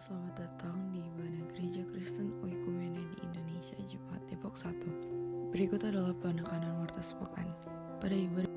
selamat datang di Ibadah Gereja Kristen Oikumene di Indonesia, Jemaat Depok 1. Berikut adalah penekanan warta sepekan. Pada ibadah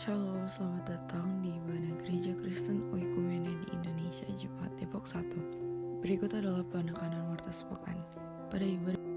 Shalom, selamat datang di Ibadah Gereja Kristen Oikumene di Indonesia, Jemaat Depok 1. Berikut adalah penekanan warta sepekan. Pada ibadah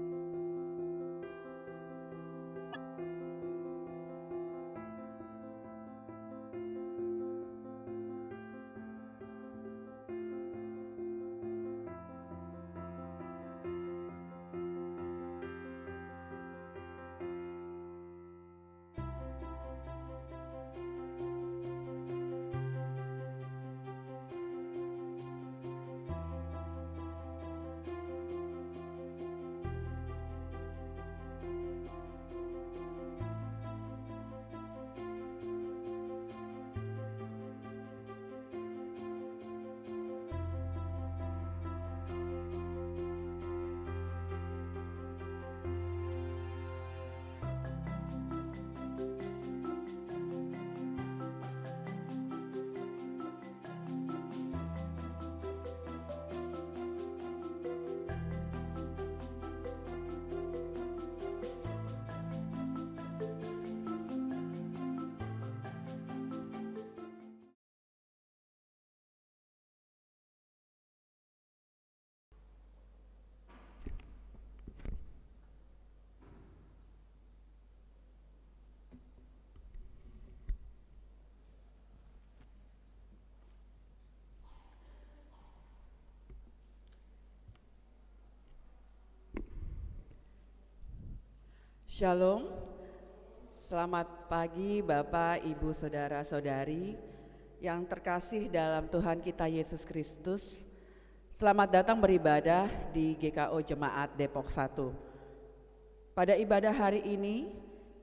Shalom, selamat pagi Bapak, Ibu, Saudara-saudari yang terkasih dalam Tuhan kita Yesus Kristus. Selamat datang beribadah di GKO Jemaat Depok 1. Pada ibadah hari ini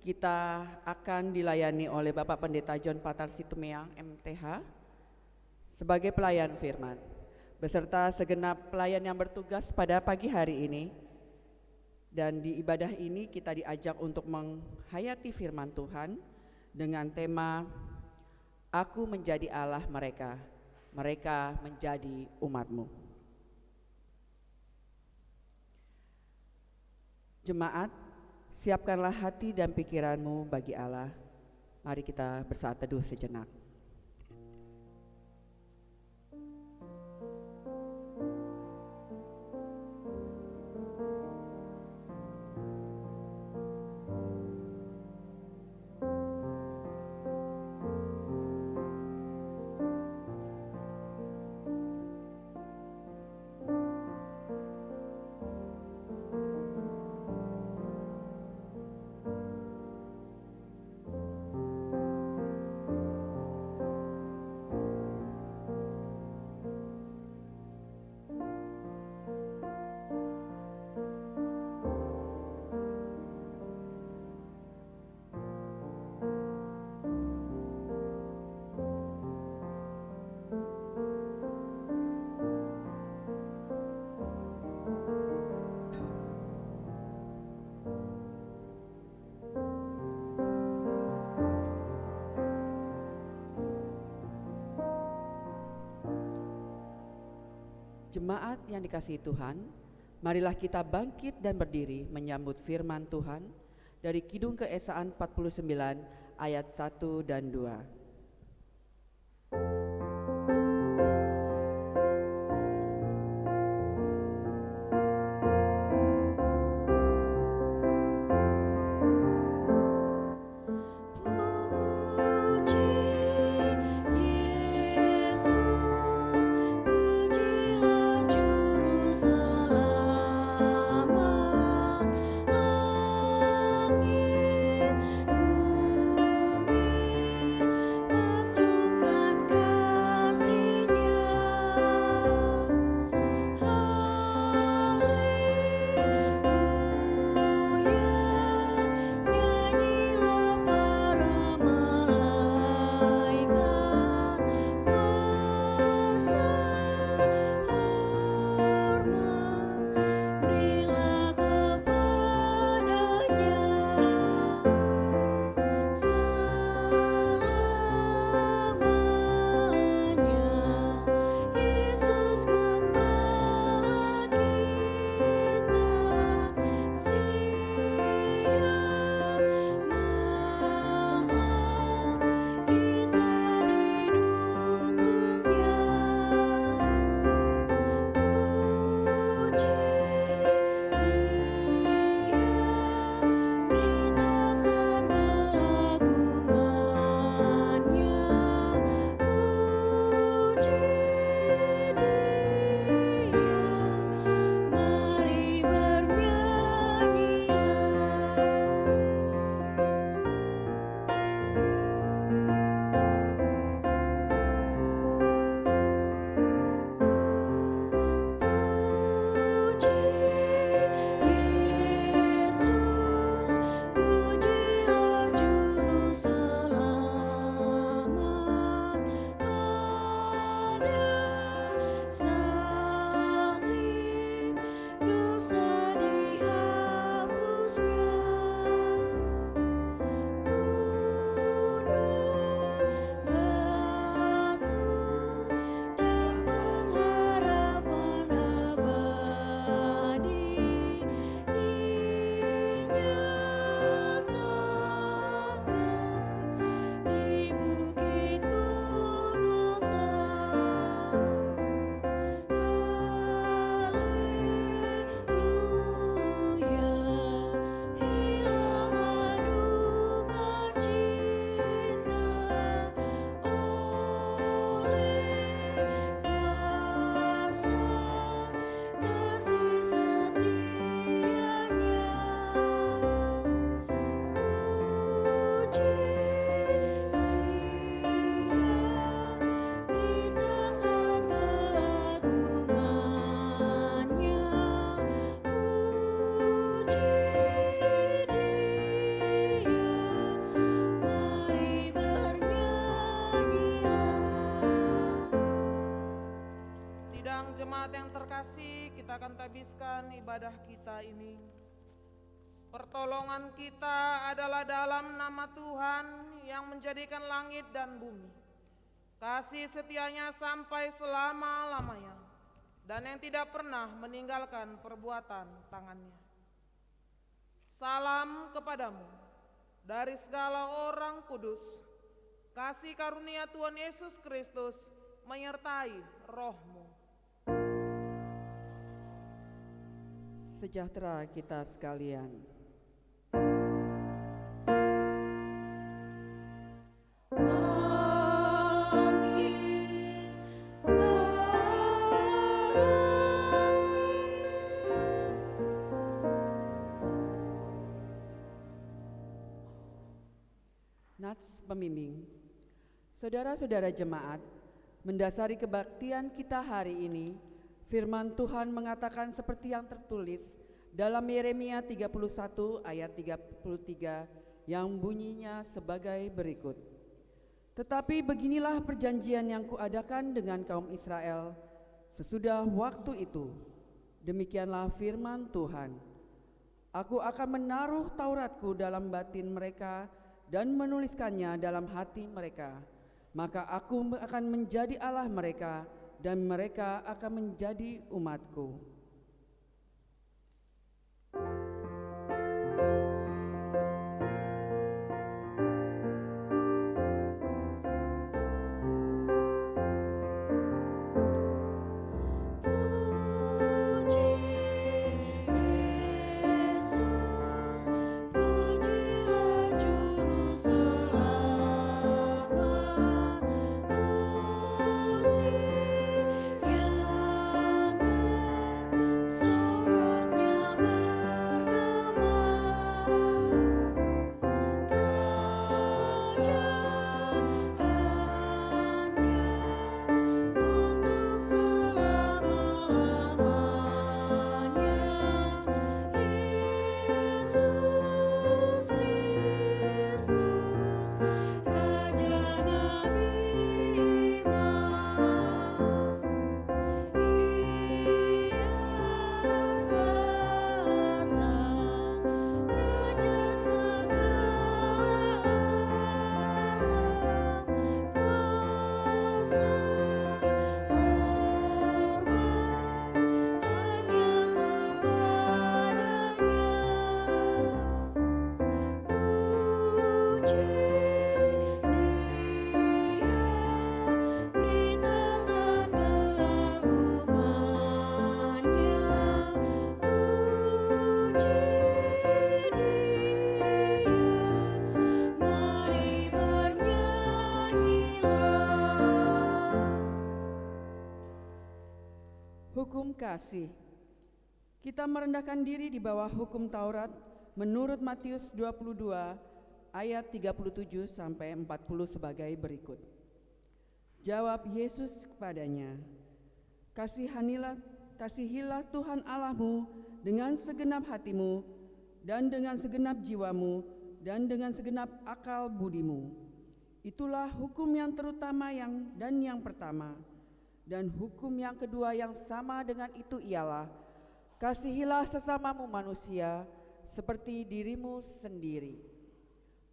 kita akan dilayani oleh Bapak Pendeta John Patar Situmeang MTH sebagai pelayan firman, beserta segenap pelayan yang bertugas pada pagi hari ini. Dan di ibadah ini kita diajak untuk menghayati firman Tuhan dengan tema Aku menjadi Allah mereka, mereka menjadi umat-Mu. Jemaat, siapkanlah hati dan pikiranmu bagi Allah. Mari kita bersaat teduh sejenak. Jemaat yang dikasihi Tuhan, marilah kita bangkit dan berdiri menyambut firman Tuhan dari Kidung Keesaan 49 ayat 1 dan 2. akan tabiskan ibadah kita ini. Pertolongan kita adalah dalam nama Tuhan yang menjadikan langit dan bumi. Kasih setianya sampai selama-lamanya, dan yang tidak pernah meninggalkan perbuatan tangannya. Salam kepadamu dari segala orang kudus. Kasih karunia Tuhan Yesus Kristus menyertai rohmu. Sejahtera kita sekalian. Nats pembimbing. Saudara-saudara jemaat, mendasari kebaktian kita hari ini, firman Tuhan mengatakan seperti yang tertulis dalam Yeremia 31 ayat 33 yang bunyinya sebagai berikut. Tetapi beginilah perjanjian yang kuadakan dengan kaum Israel sesudah waktu itu. Demikianlah firman Tuhan. Aku akan menaruh Tauratku dalam batin mereka dan menuliskannya dalam hati mereka. Maka aku akan menjadi Allah mereka dan mereka akan menjadi umatku. Hukum kasih. Kita merendahkan diri di bawah hukum Taurat menurut Matius 22 ayat 37 sampai 40 sebagai berikut. Jawab Yesus kepadanya, Kasihilah Tuhan Allahmu dengan segenap hatimu dan dengan segenap jiwamu dan dengan segenap akal budimu. Itulah hukum yang terutama dan yang pertama. Dan hukum yang kedua yang sama dengan itu ialah, kasihilah sesamamu manusia seperti dirimu sendiri.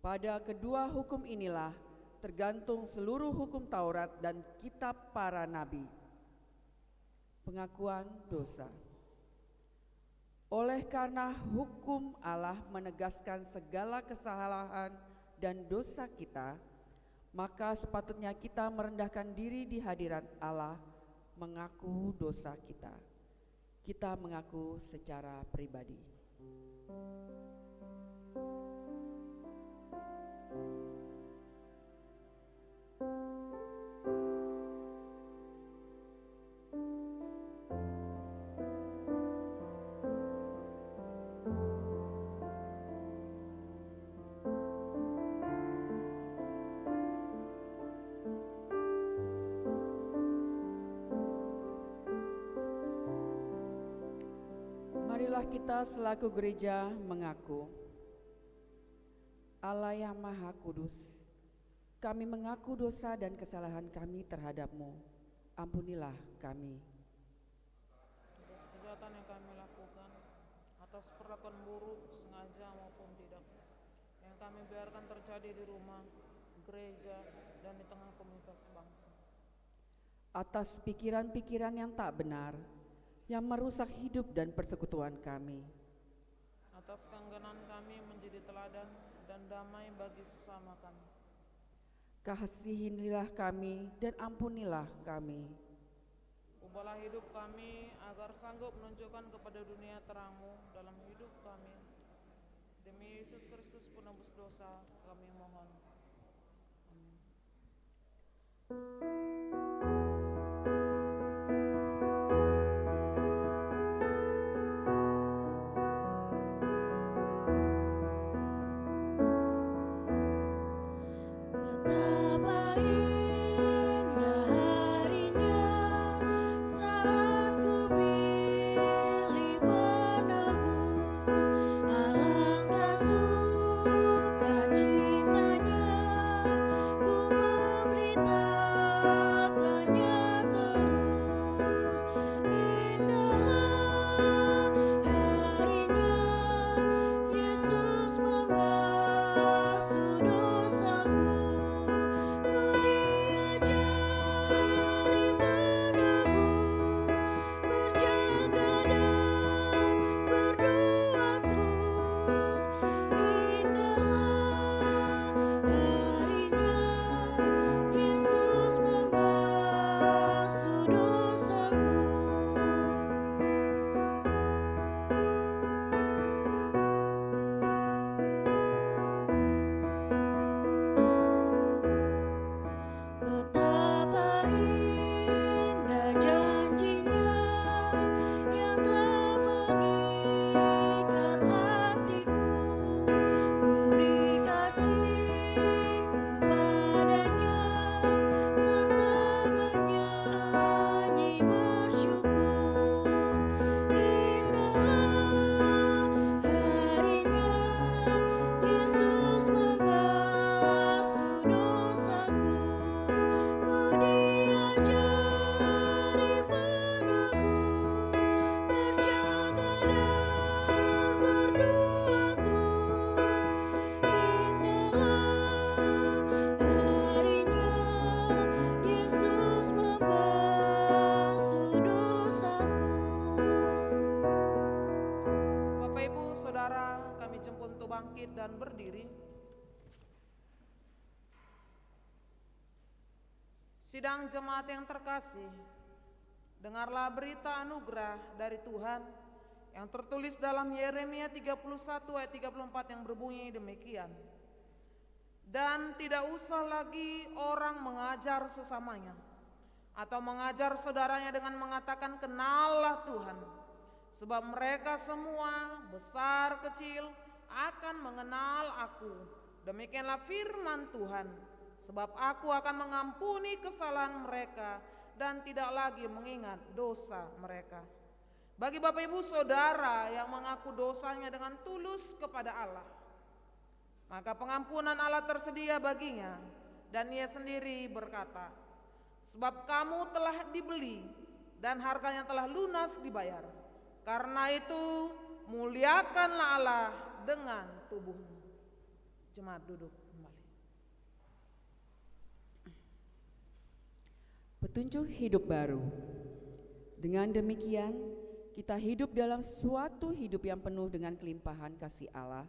Pada kedua hukum inilah tergantung seluruh hukum Taurat dan kitab para nabi. Pengakuan dosa. Oleh karena hukum Allah menegaskan segala kesalahan dan dosa kita, maka sepatutnya kita merendahkan diri di hadirat Allah, mengaku dosa kita. Kita mengaku secara pribadi. Marilah kita selaku gereja mengaku, Allah yang Maha Kudus, kami mengaku dosa dan kesalahan kami terhadap-Mu. Ampunilah kami. kejahatan yang kami lakukan, atas perlakuan buruk, sengaja maupun tidak, yang kami biarkan terjadi di rumah, gereja, dan di tengah komunitas bangsa. Atas pikiran-pikiran yang tak benar, yang merusak hidup dan persekutuan kami. Atas keengganan kami menjadi teladan dan damai bagi sesama kami. Kasihinilah kami dan ampunilah kami. Ubahlah hidup kami agar sanggup menunjukkan kepada dunia terang-Mu dalam hidup kami. Demi Yesus Kristus penebus dosa kami mohon. Amin. Betapa indah harinya saat ku pilih penebus, alangkah sukacitanya ku memberitakannya terus. Indahlah harinya Yesus membasuh dosaku. Ku diajari menebus, berjaga dan berdoa terus. Indahlah harinya Yesus membasuh dosaku. Betapa indah janjinya yang telah mengikat hatiku. Ku beri kasihku padanya serta menyanyi bersyukur. Indahlah harinya Yesus membasuh dosaku. Ku diajari menebus, berjaga dan berdoa terus. Indahlah harinya Yesus membasuh dosaku. Bapak Ibu Saudara, kami jemput untuk bangkit dan berdiri. Sidang jemaat yang terkasih, dengarlah berita anugerah dari Tuhan yang tertulis dalam Yeremia 31 ayat 34 yang berbunyi demikian. Dan tidak usah lagi orang mengajar sesamanya atau mengajar saudaranya dengan mengatakan kenallah Tuhan, sebab mereka semua besar kecil akan mengenal aku. Demikianlah firman Tuhan, sebab aku akan mengampuni kesalahan mereka dan tidak lagi mengingat dosa mereka. Bagi Bapak Ibu Saudara yang mengaku dosanya dengan tulus kepada Allah, maka pengampunan Allah tersedia baginya, dan ia sendiri berkata, sebab kamu telah dibeli dan harganya telah lunas dibayar. Karena itu muliakanlah Allah dengan tubuhmu. Jemaat duduk kembali. Petunjuk hidup baru. Dengan demikian, kita hidup dalam suatu hidup yang penuh dengan kelimpahan kasih Allah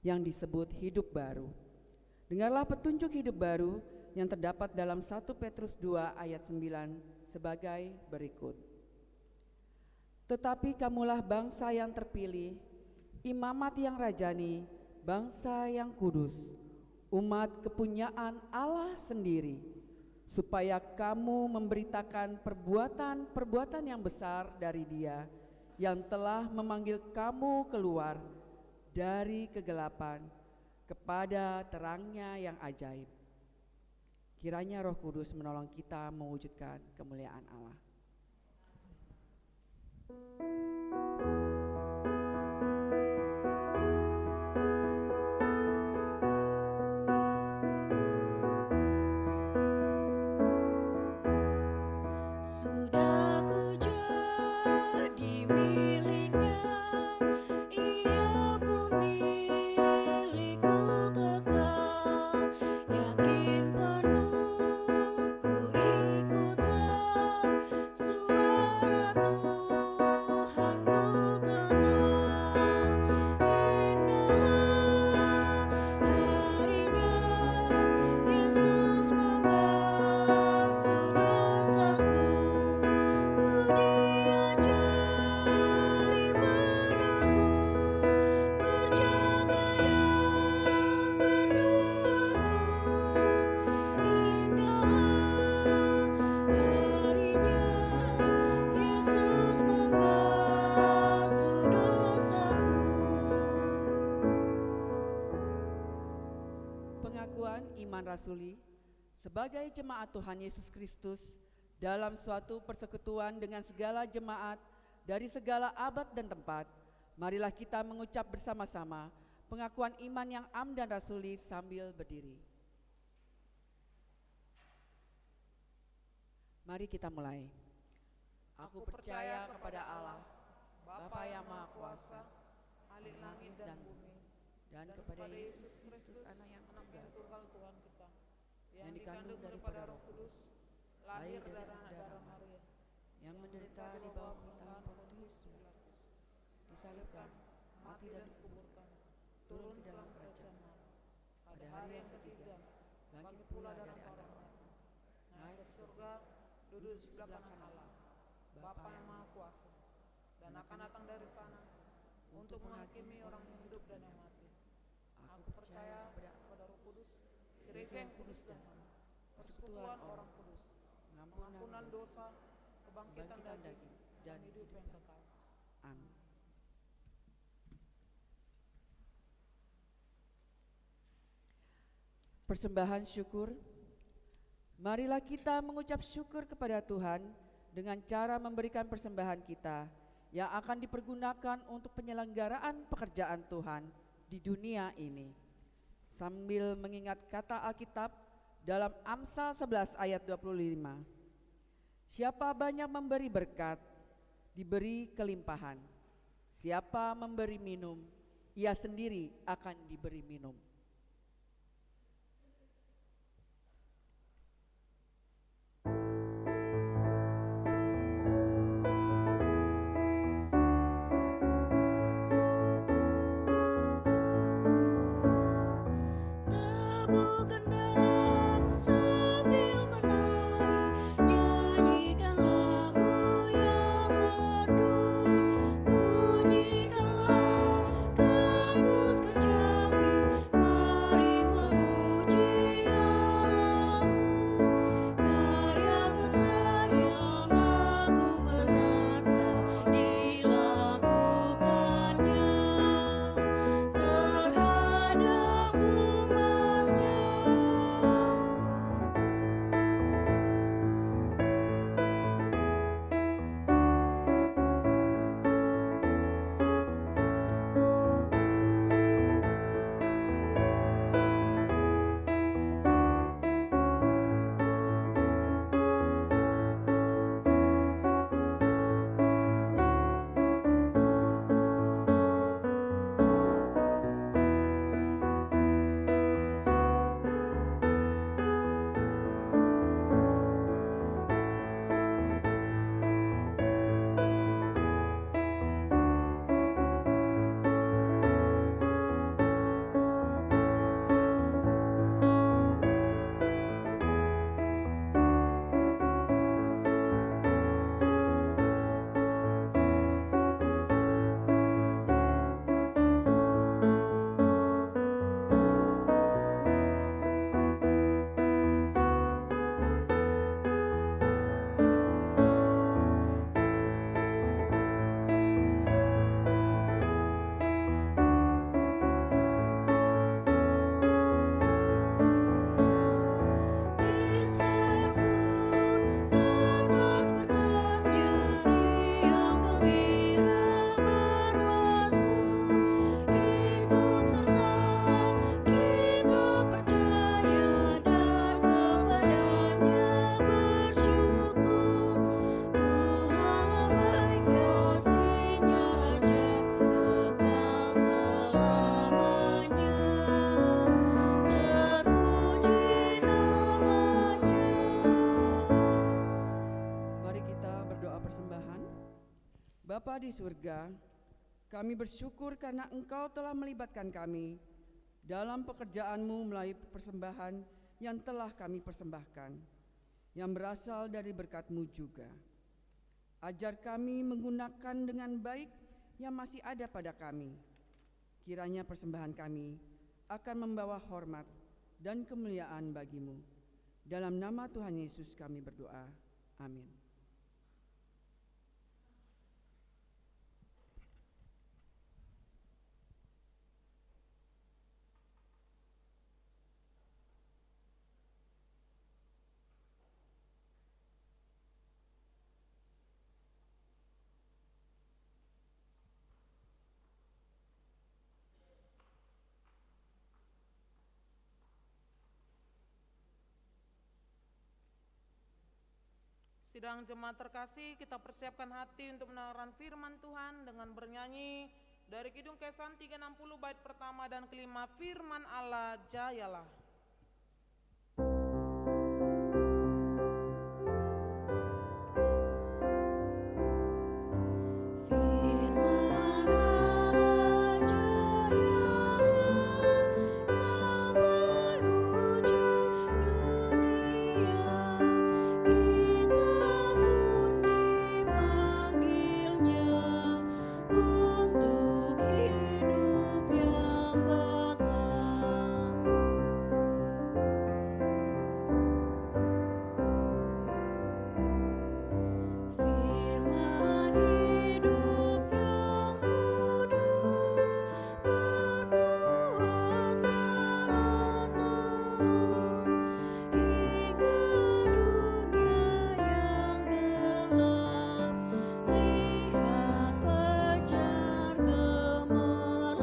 yang disebut hidup baru. Dengarlah petunjuk hidup baru yang terdapat dalam 1 Petrus 2 ayat 9 sebagai berikut. Tetapi kamulah bangsa yang terpilih, imamat yang rajani, bangsa yang kudus, umat kepunyaan Allah sendiri, supaya kamu memberitakan perbuatan-perbuatan yang besar dari Dia yang telah memanggil kamu keluar dari kegelapan kepada terangnya yang ajaib. Kiranya Roh Kudus menolong kita mewujudkan kemuliaan Allah. Sudah ku jadi sebagai jemaat Tuhan Yesus Kristus dalam suatu persekutuan dengan segala jemaat dari segala abad dan tempat, marilah kita mengucap bersama-sama pengakuan iman yang am dan rasuli sambil berdiri. Mari kita mulai. Aku percaya kepada Allah, Bapa yang Maha Kuasa, Halik langit dan bumi, dan kepada Yesus Kristus, Anak yang tunggal Tuhan kita, yang dikandung daripada Roh Kudus, lahir dari dari anak anak darah darah Maria, yang menderita di bawah pemerintahan Pontius Pilatus, disalibkan, mati dan dikuburkan, turun ke dalam kerajaan Allah. Pada hari yang ketiga, bangkit pula dari antara orang, naik ke surga, duduk di sebelah kanan Allah, Bapa yang Maha Kuasa, dan akan datang dari sana untuk menghakimi orang yang hidup dan yang mati. Aku percaya kepada Roh Kudus, Gereja yang kudus dan damai, persekutuan orang kudus, pengampunan dosa, kebangkitan daging, dan hidup yang kekal. Amin. Persembahan syukur. Marilah kita mengucap syukur kepada Tuhan dengan cara memberikan persembahan kita yang akan dipergunakan untuk penyelenggaraan pekerjaan Tuhan di dunia ini. Sambil mengingat kata Alkitab dalam Amsal 11 ayat 25. Siapa banyak memberi berkat, diberi kelimpahan. Siapa memberi minum, ia sendiri akan diberi minum. Tepuk kendang sambil menari, nyanyikan lagu yang merdu, bunyikanlah gambus kecapi, mari memuji Allahmu. Karya besar yang agung benar telah dilakukannya terhadap umatnya. Disambut atas penyanyi yang gembira bermazmur, ikut serta kita percaya dan kepadanya bersyukur. Tuhanlah baik, kasih-Nya ajaib kekal selamanya, terpuji namanya. Mari kita berdoa persembahan. Bapa di surga, kami bersyukur karena Engkau telah melibatkan kami dalam pekerjaan-Mu melalui persembahan yang telah kami persembahkan, yang berasal dari berkat-Mu juga. Ajar kami menggunakan dengan baik yang masih ada pada kami. Kiranya persembahan kami akan membawa hormat dan kemuliaan bagi-Mu. Dalam nama Tuhan Yesus kami berdoa. Amin. Sidang jemaat terkasih, kita persiapkan hati untuk mendengarkan firman Tuhan dengan bernyanyi dari Kidung Kesan 360 bait pertama dan kelima, firman Allah jayalah. Firman Allah jayalah sampai ujung dunia, kita pun dipanggilnya untuk hidup yang bakal. Firman hidup yang kudus berkuasalah terus hingga dunia yang gelap lihat fajar gemerlap.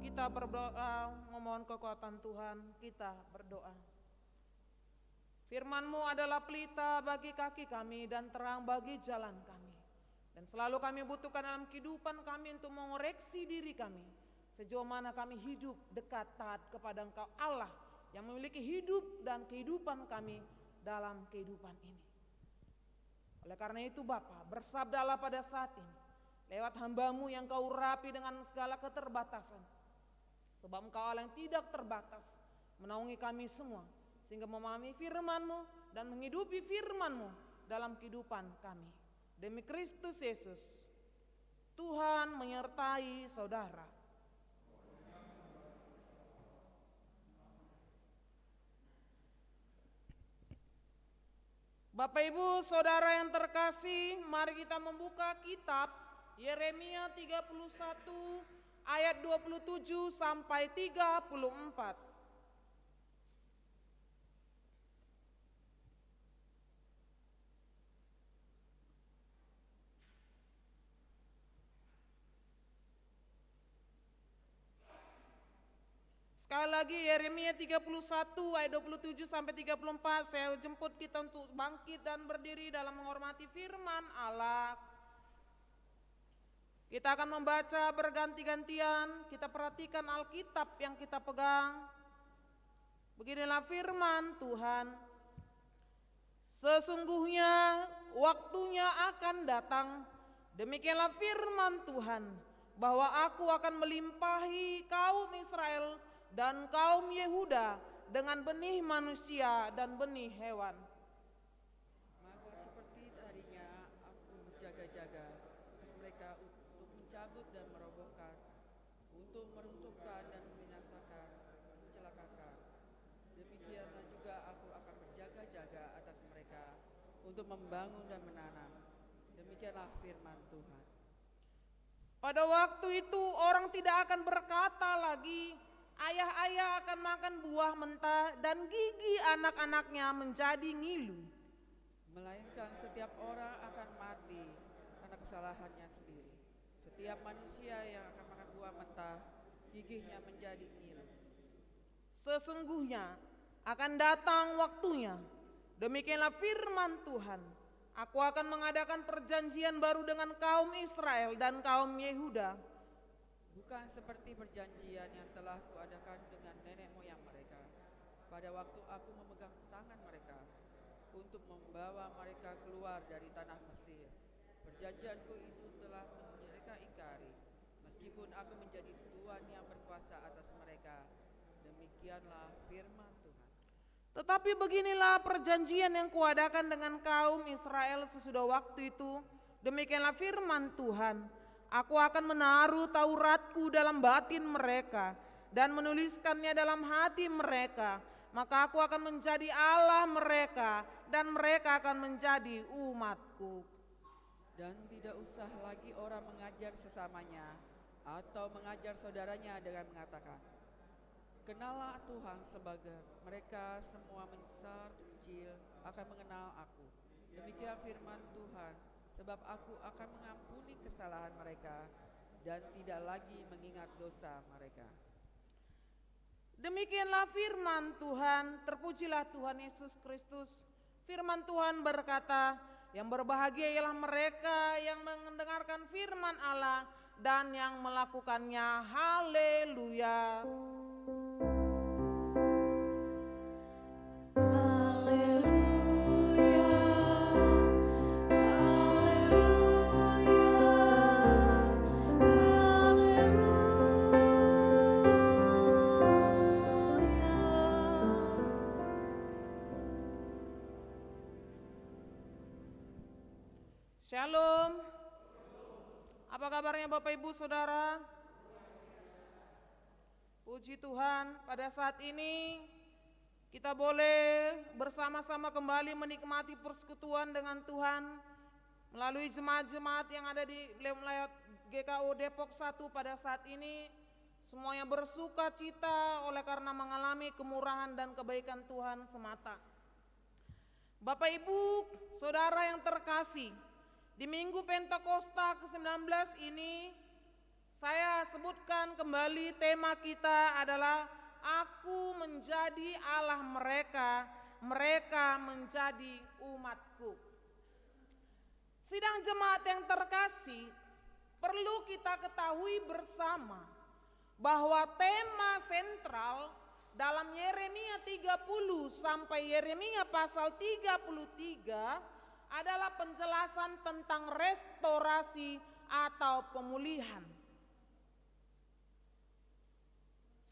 Kita berdoa memohon kekuatan Tuhan, kita berdoa. Firman-Mu adalah pelita bagi kaki kami dan terang bagi jalan kami. Dan selalu kami butuhkan dalam kehidupan kami untuk mengoreksi diri kami. Sejauh mana kami hidup dekat taat kepada Engkau Allah yang memiliki hidup dan kehidupan kami dalam kehidupan ini. Oleh karena itu Bapa, bersabdalah pada saat ini lewat hamba-Mu yang Kau urapi dengan segala keterbatasan. Sebab Engkau Allah yang tidak terbatas menaungi kami semua, sehingga memahami firman-Mu dan menghidupi firman-Mu dalam kehidupan kami. Demi Kristus Yesus, Tuhan menyertai saudara. Bapak Ibu Saudara yang terkasih, mari kita membuka kitab Yeremia 31 ayat 27 sampai 34. Sekali lagi Yeremia 31 ayat 27 sampai 34, saya jemput kita untuk bangkit dan berdiri dalam menghormati firman Allah. Kita akan membaca berganti-gantian, kita perhatikan Alkitab yang kita pegang. Beginilah firman Tuhan. Sesungguhnya waktunya akan datang, demikianlah firman Tuhan, bahwa aku akan melimpahi kaum Israel dan kaum Yehuda dengan benih manusia dan benih hewan. Maka seperti tadinya aku berjaga-jaga atas mereka untuk mencabut dan merobohkan, untuk meruntuhkan dan membinasakan, mencelakakan. Demikianlah juga aku akan berjaga-jaga atas mereka untuk membangun dan menanam. Demikianlah firman Tuhan. Pada waktu itu orang tidak akan berkata lagi, ayah-ayah akan makan buah mentah dan gigi anak-anaknya menjadi ngilu. Melainkan setiap orang akan mati karena kesalahannya sendiri. Setiap manusia yang akan makan buah mentah, gigihnya menjadi ngilu. Sesungguhnya akan datang waktunya, demikianlah firman Tuhan, aku akan mengadakan perjanjian baru dengan kaum Israel dan kaum Yehuda. Bukan seperti perjanjian yang telah kuadakan dengan nenek moyang mereka pada waktu aku memegang tangan mereka untuk membawa mereka keluar dari tanah Mesir. Perjanjianku itu telah mereka ingkari, meskipun aku menjadi Tuhan yang berkuasa atas mereka. Demikianlah firman Tuhan. Tetapi beginilah perjanjian yang kuadakan dengan kaum Israel sesudah waktu itu, demikianlah firman Tuhan. Aku akan menaruh Tauratku dalam batin mereka dan menuliskannya dalam hati mereka. Maka aku akan menjadi Allah mereka dan mereka akan menjadi umatku. Dan tidak usah lagi orang mengajar sesamanya atau mengajar saudaranya dengan mengatakan, kenallah Tuhan, sebagai mereka semua besar kecil akan mengenal aku. Demikian firman Tuhan. Sebab aku akan mengampuni kesalahan mereka dan tidak lagi mengingat dosa mereka. Demikianlah firman Tuhan, terpujilah Tuhan Yesus Kristus. Firman Tuhan berkata, yang berbahagia ialah mereka yang mendengarkan firman Allah dan yang melakukannya. Haleluya. Shalom. Apa kabarnya Bapak Ibu Saudara? Puji Tuhan, pada saat ini kita boleh bersama-sama kembali menikmati persekutuan dengan Tuhan melalui jemaat-jemaat yang ada di lewat GKU Depok 1 pada saat ini. Semuanya bersuka cita oleh karena mengalami kemurahan dan kebaikan Tuhan semata. Bapak Ibu Saudara yang terkasih, di Minggu Pentakosta ke-19 ini saya sebutkan kembali tema kita adalah Aku menjadi Allah mereka, mereka menjadi umatku. Sidang jemaat yang terkasih, perlu kita ketahui bersama bahwa tema sentral dalam Yeremia 30 sampai Yeremia pasal 33 adalah penjelasan tentang restorasi atau pemulihan.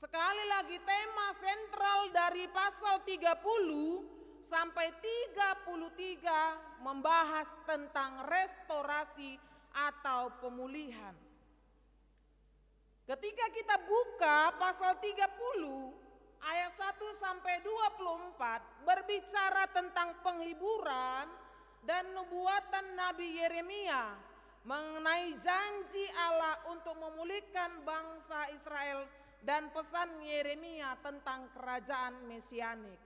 Sekali lagi, tema sentral dari pasal 30 sampai 33 membahas tentang restorasi atau pemulihan. Ketika kita buka pasal 30 ayat 1 sampai 24 berbicara tentang penghiburan dan nubuatan Nabi Yeremia mengenai janji Allah untuk memulihkan bangsa Israel dan pesan Yeremia tentang kerajaan mesianik.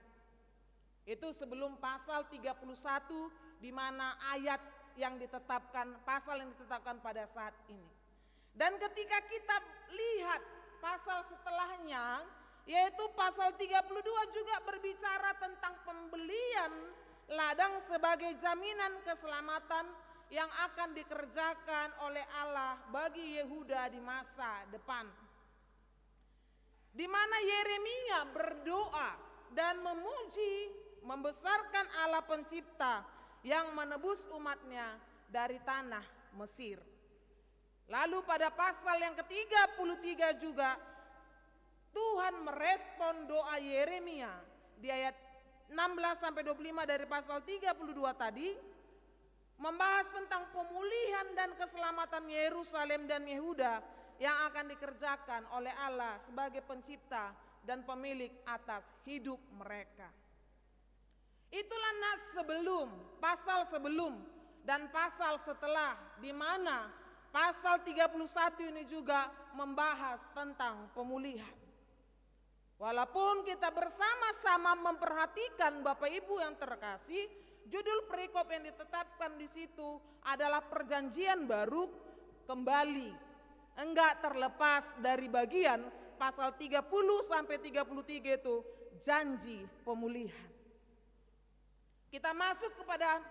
Itu sebelum pasal 31 di mana ayat yang ditetapkan, pasal yang ditetapkan pada saat ini. Dan ketika kita lihat pasal setelahnya, yaitu pasal 32 juga berbicara tentang pembelian ladang sebagai jaminan keselamatan yang akan dikerjakan oleh Allah bagi Yehuda di masa depan. Di mana Yeremia berdoa dan memuji, membesarkan Allah pencipta yang menebus umatnya dari tanah Mesir. Lalu pada pasal yang ke-33 juga Tuhan merespon doa Yeremia di ayat 16-25 dari pasal 32 tadi, membahas tentang pemulihan dan keselamatan Yerusalem dan Yehuda yang akan dikerjakan oleh Allah sebagai pencipta dan pemilik atas hidup mereka. Itulah nas sebelum, pasal sebelum dan pasal setelah, di mana pasal 31 ini juga membahas tentang pemulihan. Walaupun kita bersama-sama memperhatikan Bapak Ibu yang terkasih, judul perikop yang ditetapkan di situ adalah perjanjian baru kembali. Enggak terlepas dari bagian pasal 30 sampai 33 itu janji pemulihan. Kita masuk kepada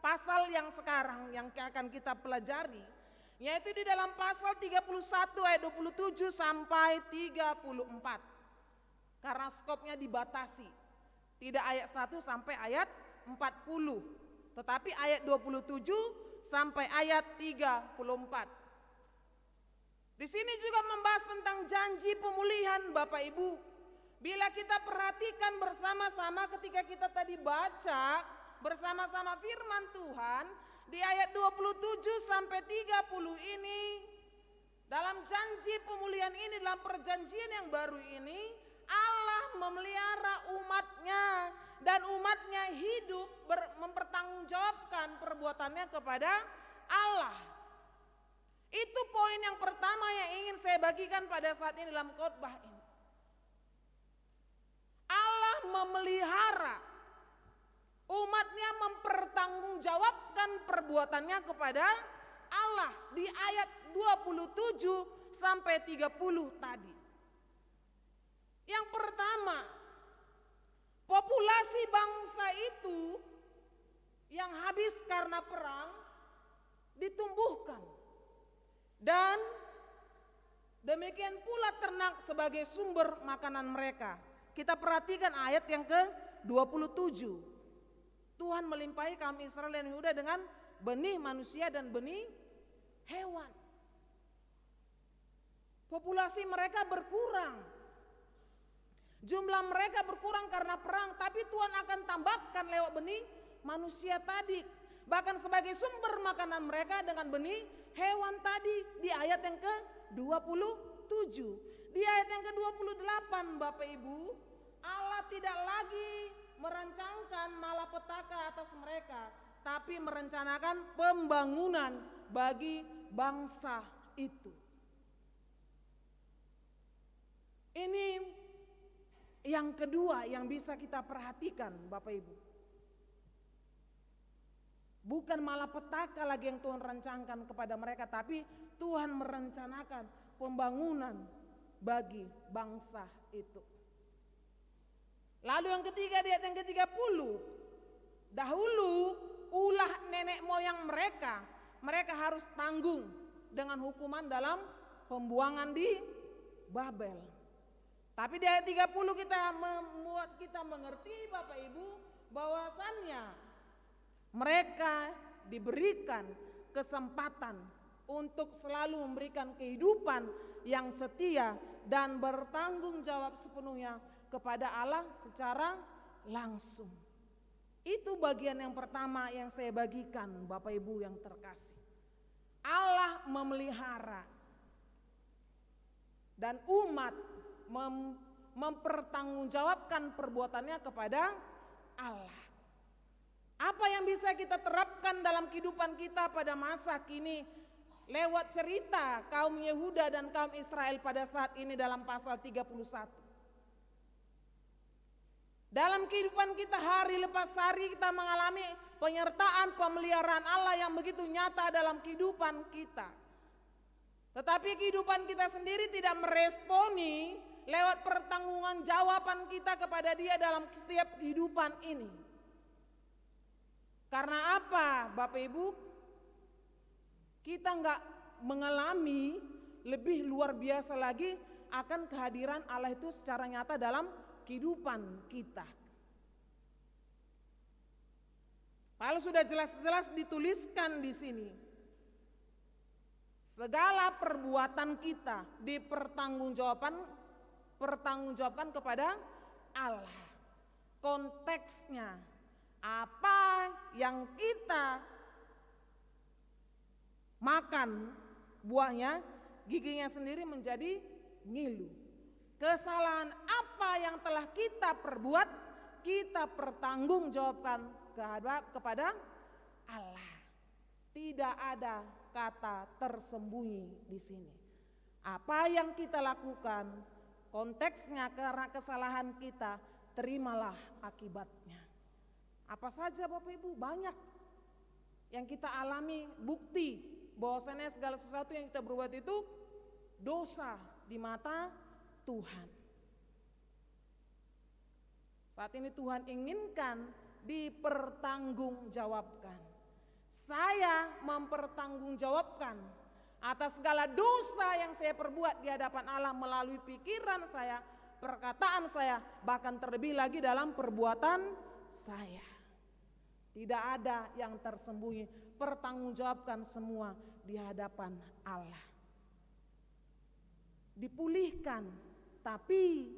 pasal yang sekarang yang akan kita pelajari, yaitu di dalam pasal 31 ayat 27 sampai 34. Karena skopnya dibatasi, tidak ayat 1 sampai ayat 40, tetapi ayat 27 sampai ayat 34. Di sini juga membahas tentang janji pemulihan Bapak Ibu. Bila kita perhatikan bersama-sama ketika kita tadi baca bersama-sama firman Tuhan di ayat 27 sampai 30 ini, dalam janji pemulihan ini, dalam perjanjian yang baru ini, Allah memelihara umatnya dan umatnya hidup mempertanggungjawabkan perbuatannya kepada Allah. Itu poin yang pertama yang ingin saya bagikan pada saat ini dalam khotbah ini. Allah memelihara umatnya mempertanggungjawabkan perbuatannya kepada Allah di ayat 27 sampai 30 tadi. Yang pertama, populasi bangsa itu yang habis karena perang ditumbuhkan. Dan demikian pula ternak sebagai sumber makanan mereka. Kita perhatikan ayat yang ke-27. Tuhan melimpahi kaum Israel dan Yehuda dengan benih manusia dan benih hewan. Populasi mereka berkurang. Jumlah mereka berkurang karena perang, tapi Tuhan akan tambahkan lewat benih manusia tadi. Bahkan sebagai sumber makanan mereka dengan benih hewan tadi di ayat yang ke-27. Di ayat yang ke-28 Bapak Ibu, Allah tidak lagi merancangkan malapetaka atas mereka, tapi merencanakan pembangunan bagi bangsa itu. Ini yang kedua yang bisa kita perhatikan Bapak Ibu. Bukan malapetaka lagi yang Tuhan rancangkan kepada mereka, tapi Tuhan merencanakan pembangunan bagi bangsa itu. Lalu yang ketiga di ayat yang ke-30, dahulu ulah nenek moyang mereka harus tanggung dengan hukuman dalam pembuangan di Babel. Tapi di ayat 30 membuat kita mengerti Bapak Ibu bahwasannya mereka diberikan kesempatan untuk selalu memberikan kehidupan yang setia dan bertanggung jawab sepenuhnya kepada Allah secara langsung. Itu bagian yang pertama yang saya bagikan Bapak Ibu yang terkasih. Allah memelihara dan umat mempertanggungjawabkan perbuatannya kepada Allah. Apa yang bisa kita terapkan dalam kehidupan kita pada masa kini lewat cerita kaum Yehuda dan kaum Israel pada saat ini dalam pasal 31. Dalam kehidupan kita hari lepas hari kita mengalami penyertaan pemeliharaan Allah yang begitu nyata dalam kehidupan kita. Tetapi kehidupan kita sendiri tidak meresponi lewat pertanggungan jawaban kita kepada Dia dalam setiap kehidupan ini. Karena apa Bapak Ibu? Kita enggak mengalami lebih luar biasa lagi akan kehadiran Allah itu secara nyata dalam kehidupan kita. Padahal sudah jelas-jelas dituliskan di sini. Segala perbuatan kita dipertanggungjawabkan kepada Allah. Konteksnya apa yang kita makan buahnya, giginya sendiri menjadi ngilu. Kesalahan apa yang telah kita perbuat, kita pertanggungjawabkan kepada Allah. Tidak ada kata tersembunyi di sini. Apa yang kita lakukan, konteksnya karena kesalahan kita, terimalah akibatnya. Apa saja Bapak Ibu? Banyak yang kita alami bukti bahwasannya segala sesuatu yang kita berbuat itu dosa di mata Tuhan. Saat ini Tuhan inginkan dipertanggungjawabkan. Saya mempertanggungjawabkan atas segala dosa yang saya perbuat di hadapan Allah melalui pikiran saya, perkataan saya, bahkan terlebih lagi dalam perbuatan saya. Tidak ada yang tersembunyi, pertanggungjawabkan semua di hadapan Allah. Dipulihkan, tapi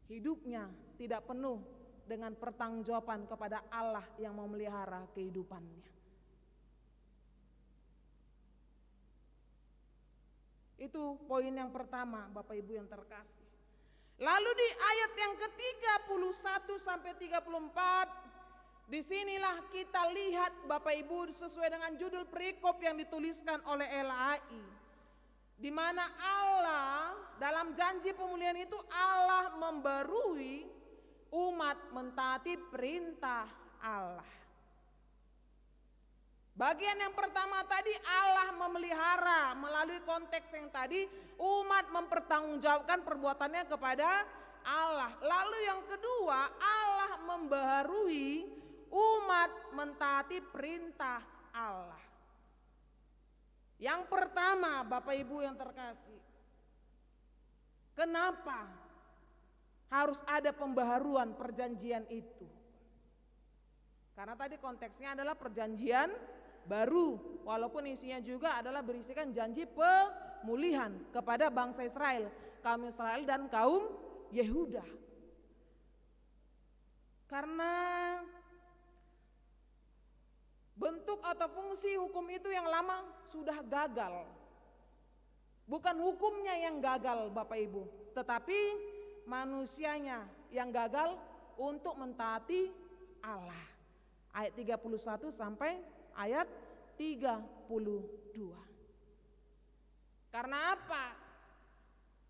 hidupnya tidak penuh dengan pertanggungjawaban kepada Allah yang memelihara kehidupannya. Itu poin yang pertama Bapak Ibu yang terkasih. Lalu di ayat yang ke-31 sampai 34, disinilah kita lihat Bapak Ibu sesuai dengan judul perikop yang dituliskan oleh LAI. Di mana Allah dalam janji pemulihan itu Allah membarui umat mentaati perintah Allah. Bagian yang pertama tadi Allah memelihara melalui konteks yang tadi umat mempertanggungjawabkan perbuatannya kepada Allah. Lalu yang kedua Allah membaharui umat mentaati perintah Allah. Yang pertama Bapak Ibu yang terkasih, kenapa harus ada pembaharuan perjanjian itu? Karena tadi konteksnya adalah perjanjian baru, walaupun isinya juga adalah berisikan janji pemulihan kepada bangsa Israel, kaum Israel dan kaum Yehuda. Karena bentuk atau fungsi hukum itu yang lama sudah gagal. Bukan hukumnya yang gagal Bapak Ibu, tetapi manusianya yang gagal untuk mentaati Allah. Ayat 31 sampai ayat 32. Karena apa?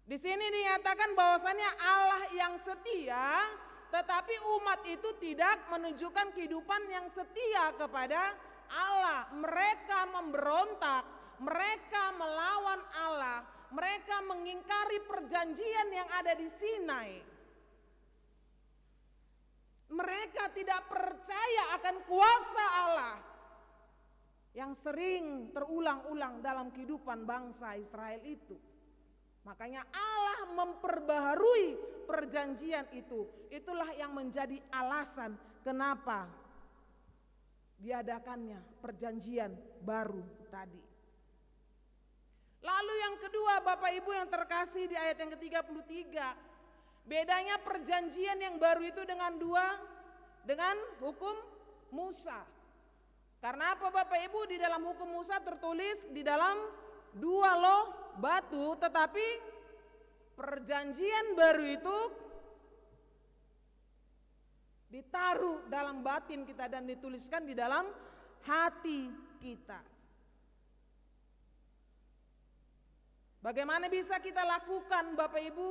Di sini dinyatakan bahwasannya Allah yang setia, tetapi umat itu tidak menunjukkan kehidupan yang setia kepada Allah. Mereka memberontak, mereka melawan Allah, mereka mengingkari perjanjian yang ada di Sinai. Mereka tidak percaya akan kuasa Allah yang sering terulang-ulang dalam kehidupan bangsa Israel itu. Makanya Allah memperbaharui perjanjian itu. Itulah yang menjadi alasan kenapa diadakannya perjanjian baru tadi. Lalu yang kedua Bapak Ibu yang terkasih di ayat yang ke-33, bedanya perjanjian yang baru itu dengan hukum Musa. Karena apa Bapak Ibu? Di dalam hukum Musa tertulis di dalam 2 loh batu, tetapi perjanjian baru itu ditaruh dalam batin kita dan dituliskan di dalam hati kita. Bagaimana bisa kita lakukan Bapak Ibu?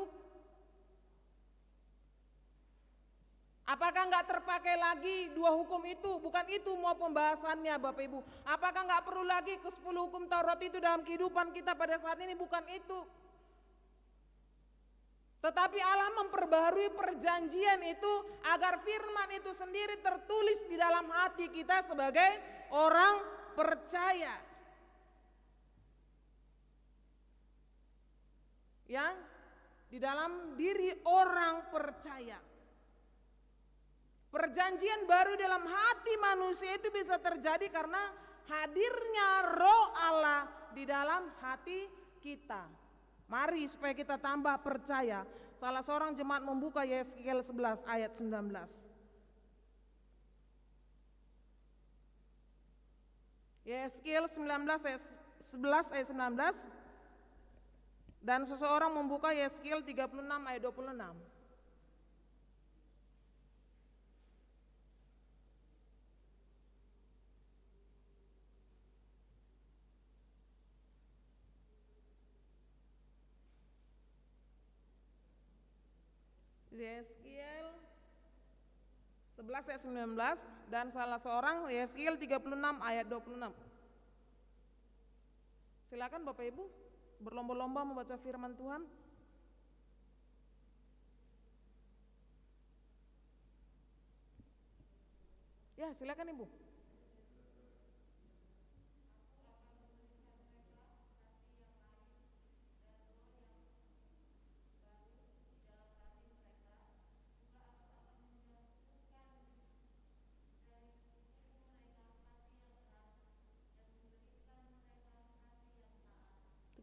Apakah nggak terpakai lagi 2 hukum itu? Bukan itu mau pembahasannya Bapak Ibu. Apakah nggak perlu lagi ke 10 hukum Taurat itu dalam kehidupan kita pada saat ini? Bukan itu. Tetapi Allah memperbaharui perjanjian itu agar firman itu sendiri tertulis di dalam hati kita sebagai orang percaya. Yang di dalam diri orang percaya. Perjanjian baru dalam hati manusia itu bisa terjadi karena hadirnya Roh Allah di dalam hati kita. Mari supaya kita tambah percaya. Salah seorang jemaat membuka Yeskiel 11 ayat 19. Yeskiel 11 ayat 19. Dan seseorang membuka Yeskiel 36 ayat 26. Yeskiel 11 ayat 19 dan salah seorang Yeskiel 36 ayat 26. Silakan Bapak Ibu berlomba-lomba membaca firman Tuhan. Ya, silakan Ibu.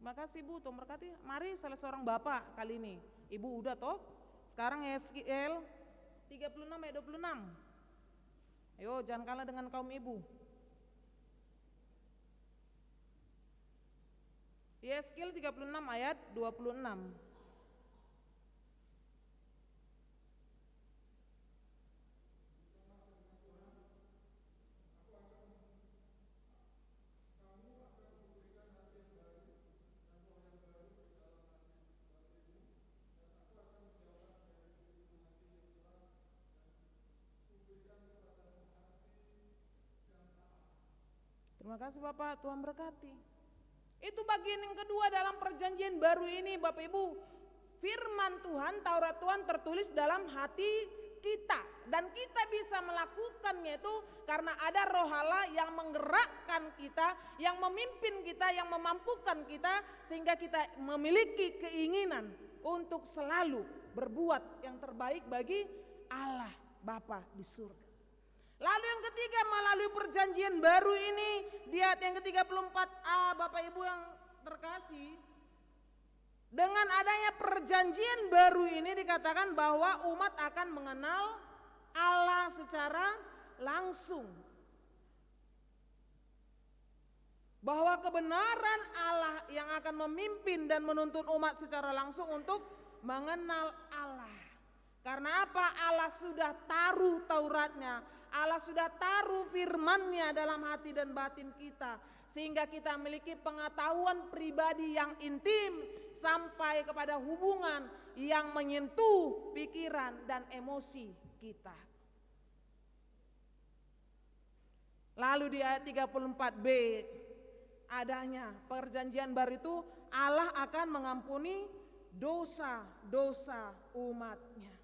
Terima kasih Bu, Tuhan berkati. Mari salah seorang bapak kali ini. Ibu udah toh? Sekarang Yeskiel 36 ayat 26. Ayo jangan kalah dengan kaum ibu. Yeskiel 36 ayat 26. Terima kasih Bapak, Tuhan berkati. Itu bagian yang kedua dalam perjanjian baru ini Bapak Ibu. Firman Tuhan, Taurat Tuhan tertulis dalam hati kita. Dan kita bisa melakukannya itu karena ada Roh Allah yang menggerakkan kita, yang memimpin kita, yang memampukan kita. Sehingga kita memiliki keinginan untuk selalu berbuat yang terbaik bagi Allah Bapa di surga. Lalu yang ketiga, melalui perjanjian baru ini di ayat yang ke-34a Bapak Ibu yang terkasih, dengan adanya perjanjian baru ini dikatakan bahwa umat akan mengenal Allah secara langsung. Bahwa kebenaran Allah yang akan memimpin dan menuntun umat secara langsung untuk mengenal Allah. Karena apa? Allah sudah taruh Tauratnya, Allah sudah taruh firman-Nya dalam hati dan batin kita, sehingga kita memiliki pengetahuan pribadi yang intim sampai kepada hubungan yang menyentuh pikiran dan emosi kita. Lalu di ayat 34b, adanya perjanjian baru itu Allah akan mengampuni dosa-dosa umat-Nya.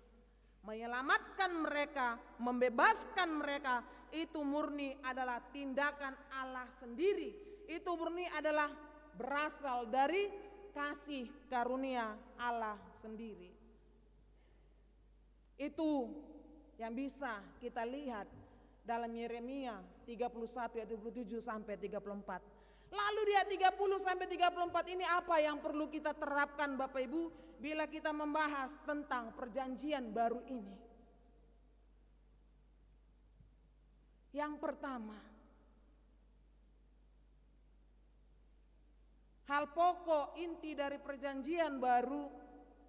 Menyelamatkan mereka, membebaskan mereka, itu murni adalah tindakan Allah sendiri. Itu murni adalah berasal dari kasih karunia Allah sendiri. Itu yang bisa kita lihat dalam Yeremia 31 ayat 27 sampai 34. Lalu di ayat 30 sampai 34 ini apa yang perlu kita terapkan Bapak Ibu bila kita membahas tentang perjanjian baru ini? Yang pertama, hal pokok inti dari perjanjian baru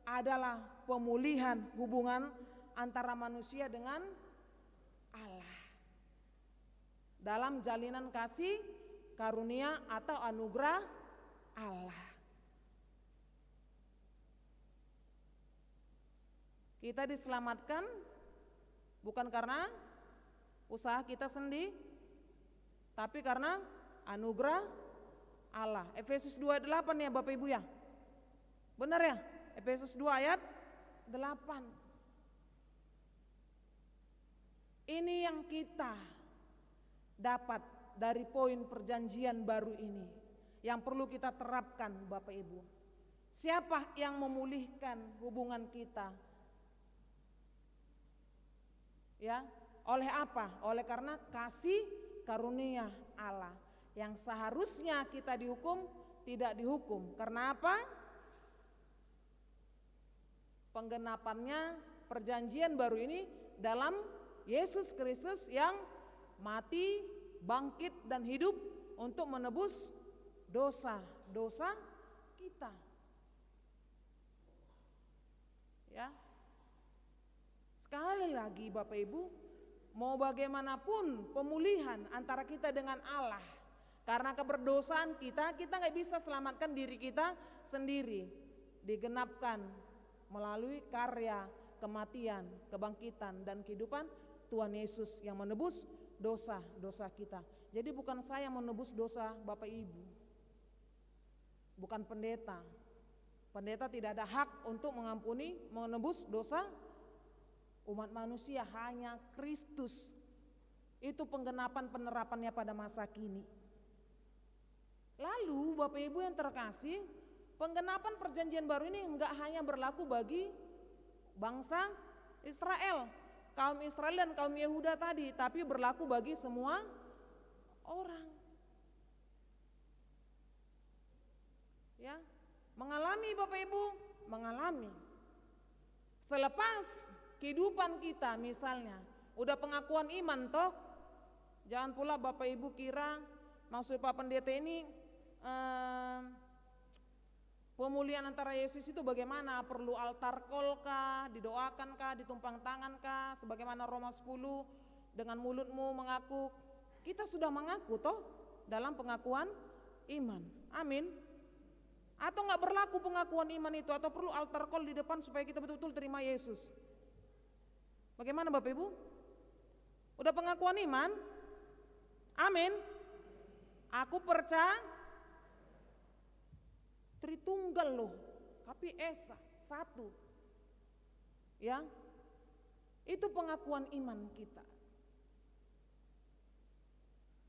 adalah pemulihan hubungan antara manusia dengan Allah dalam jalinan kasih karunia atau anugerah Allah. Kita diselamatkan bukan karena usaha kita sendiri, tapi karena anugerah Allah. Efesus 2:8 ya Bapak Ibu ya. Benar ya? Efesus 2 ayat 8. Ini yang kita dapat dari poin perjanjian baru ini yang perlu kita terapkan Bapak Ibu. Siapa yang memulihkan hubungan kita? Ya, oleh apa? Oleh karena kasih karunia Allah yang seharusnya kita dihukum tidak dihukum. Karena apa? Penggenapannya perjanjian baru ini dalam Yesus Kristus yang mati, bangkit dan hidup untuk menebus dosa-dosa kita. Ya. Sekali lagi Bapak Ibu, mau bagaimanapun pemulihan antara kita dengan Allah, karena keberdosaan kita nggak bisa selamatkan diri kita sendiri. Digenapkan melalui karya kematian, kebangkitan dan kehidupan Tuhan Yesus yang menebus dosa-dosa kita. Jadi bukan saya menebus dosa Bapak Ibu, bukan pendeta. Pendeta tidak ada hak untuk mengampuni, menebus dosa umat manusia, hanya Kristus. Itu penggenapan penerapannya pada masa kini. Lalu Bapak Ibu yang terkasih, penggenapan perjanjian baru ini enggak hanya berlaku bagi bangsa Israel, kaum Israel dan kaum Yehuda tadi, tapi berlaku bagi semua orang. Ya, mengalami Bapak Ibu, mengalami. Selepas kehidupan kita misalnya, udah pengakuan iman toh, jangan pula Bapak Ibu kira maksud Pak Pendeta ini pemulihan antara Yesus itu bagaimana, perlu altar kol kah, didoakan kah, ditumpang tangan kah, sebagaimana Roma 10 dengan mulutmu mengaku. Kita sudah mengaku toh dalam pengakuan iman, amin. Atau gak berlaku pengakuan iman itu, atau perlu altar kol di depan supaya kita betul-betul terima Yesus. Bagaimana Bapak Ibu? Udah pengakuan iman? Amin. Aku percaya Tritunggal loh, tapi Esa satu. Ya. Itu pengakuan iman kita.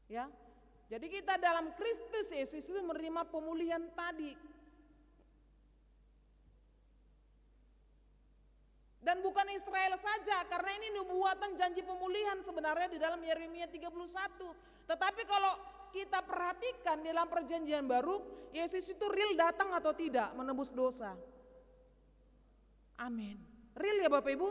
Ya. Jadi kita dalam Kristus Yesus itu menerima pemulihan tadi. Dan bukan Israel saja, karena ini nubuatan janji pemulihan sebenarnya di dalam Yeremia 31. Tetapi kalau kita perhatikan di dalam perjanjian baru, Yesus itu real datang atau tidak menebus dosa. Amin. Real ya Bapak Ibu?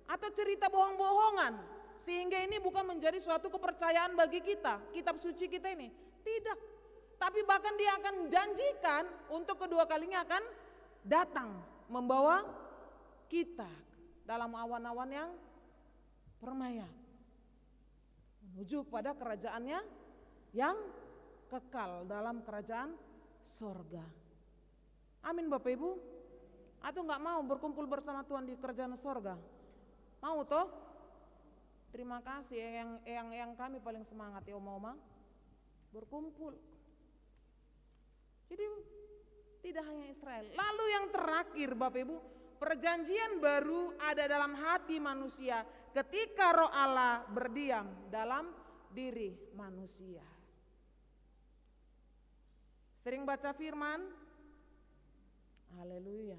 Atau cerita bohong-bohongan, sehingga ini bukan menjadi suatu kepercayaan bagi kita, kitab suci kita ini. Tidak. Tapi bahkan dia akan janjikan untuk kedua kalinya akan datang membawa kita dalam awan-awan yang permai menuju pada kerajaannya yang kekal dalam kerajaan sorga. Amin Bapak Ibu. Atau enggak mau berkumpul bersama Tuhan di kerajaan sorga? Mau toh? Terima kasih yang kami paling semangat ya Oma-oma berkumpul. Jadi tidak hanya Israel. Lalu yang terakhir Bapak Ibu, perjanjian baru ada dalam hati manusia ketika Roh Allah berdiam dalam diri manusia. Sering baca firman? Haleluya.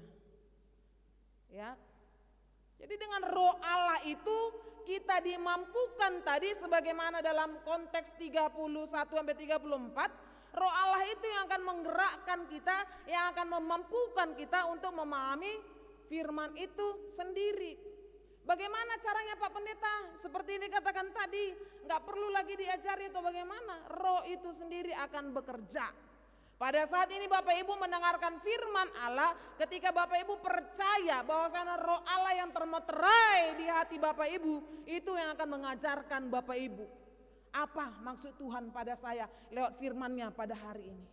Ya. Jadi dengan Roh Allah itu kita dimampukan tadi sebagaimana dalam konteks 31 sampai 34, Roh Allah itu yang akan menggerakkan kita, yang akan memampukan kita untuk memahami firman itu sendiri. Bagaimana caranya Pak Pendeta? Seperti ini katakan tadi, nggak perlu lagi diajari atau bagaimana? Roh itu sendiri akan bekerja. Pada saat ini Bapak Ibu mendengarkan firman Allah, ketika Bapak Ibu percaya bahwasanya Roh Allah yang termeterai di hati Bapak Ibu, itu yang akan mengajarkan Bapak Ibu apa maksud Tuhan pada saya lewat firman-Nya pada hari ini.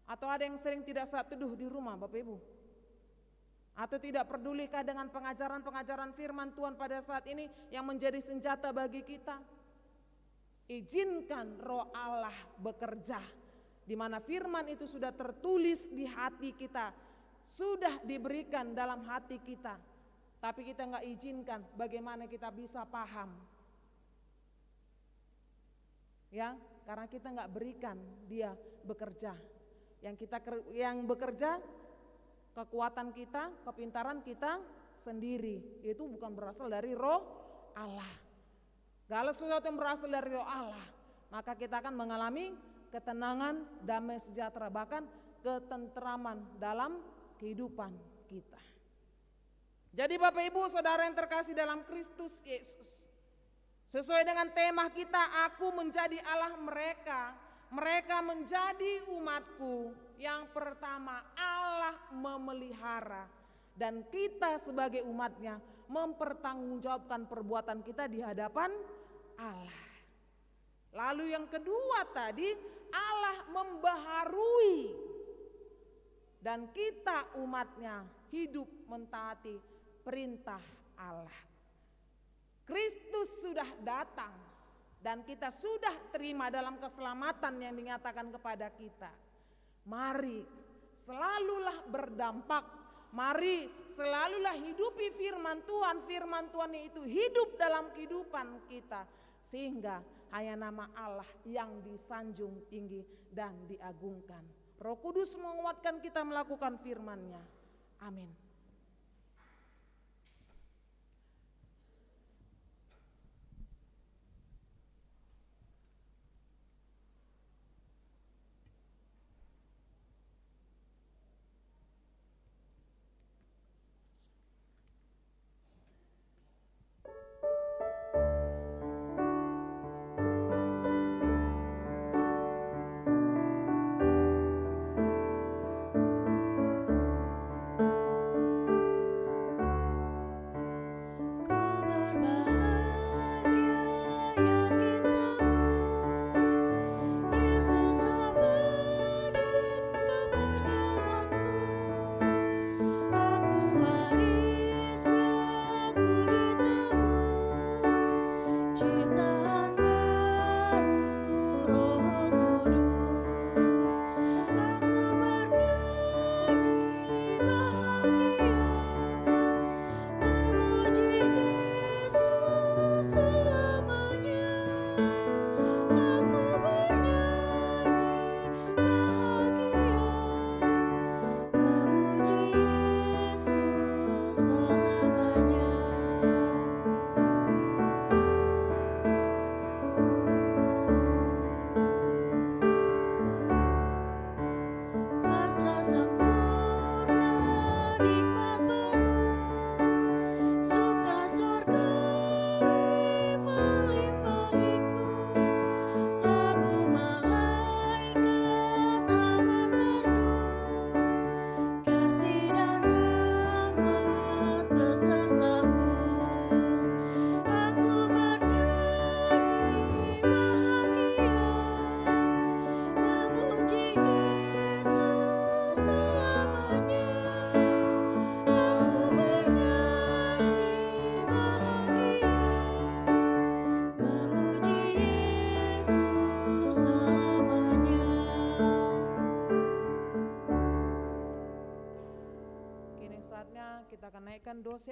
Atau ada yang sering tidak saat teduh di rumah Bapak Ibu? Atau tidak pedulikah dengan pengajaran-pengajaran firman Tuhan pada saat ini yang menjadi senjata bagi kita? Izinkan Roh Allah bekerja, di mana firman itu sudah tertulis di hati kita, sudah diberikan dalam hati kita, tapi kita nggak izinkan. Bagaimana kita bisa paham? Ya, karena kita nggak berikan dia bekerja. Yang bekerja kekuatan kita, kepintaran kita sendiri. Itu bukan berasal dari Roh Allah. Segala sesuatu yang berasal dari Roh Allah, maka kita akan mengalami ketenangan, damai sejahtera, bahkan ketentraman dalam kehidupan kita. Jadi Bapak Ibu Saudara yang terkasih dalam Kristus Yesus, sesuai dengan tema kita, aku menjadi Allah mereka, mereka menjadi umatku. Yang pertama, Allah memelihara, dan kita sebagai umatnya mempertanggungjawabkan perbuatan kita di hadapan Allah. Lalu yang kedua tadi, Allah membaharui, dan kita umatnya hidup mentaati perintah Allah. Kristus sudah datang dan kita sudah terima dalam keselamatan yang dinyatakan kepada kita. Mari selalulah berdampak, mari selalulah hidupi firman Tuhan itu hidup dalam kehidupan kita, sehingga hanya nama Allah yang disanjung tinggi dan diagungkan. Roh Kudus menguatkan kita melakukan firman-Nya. Amin.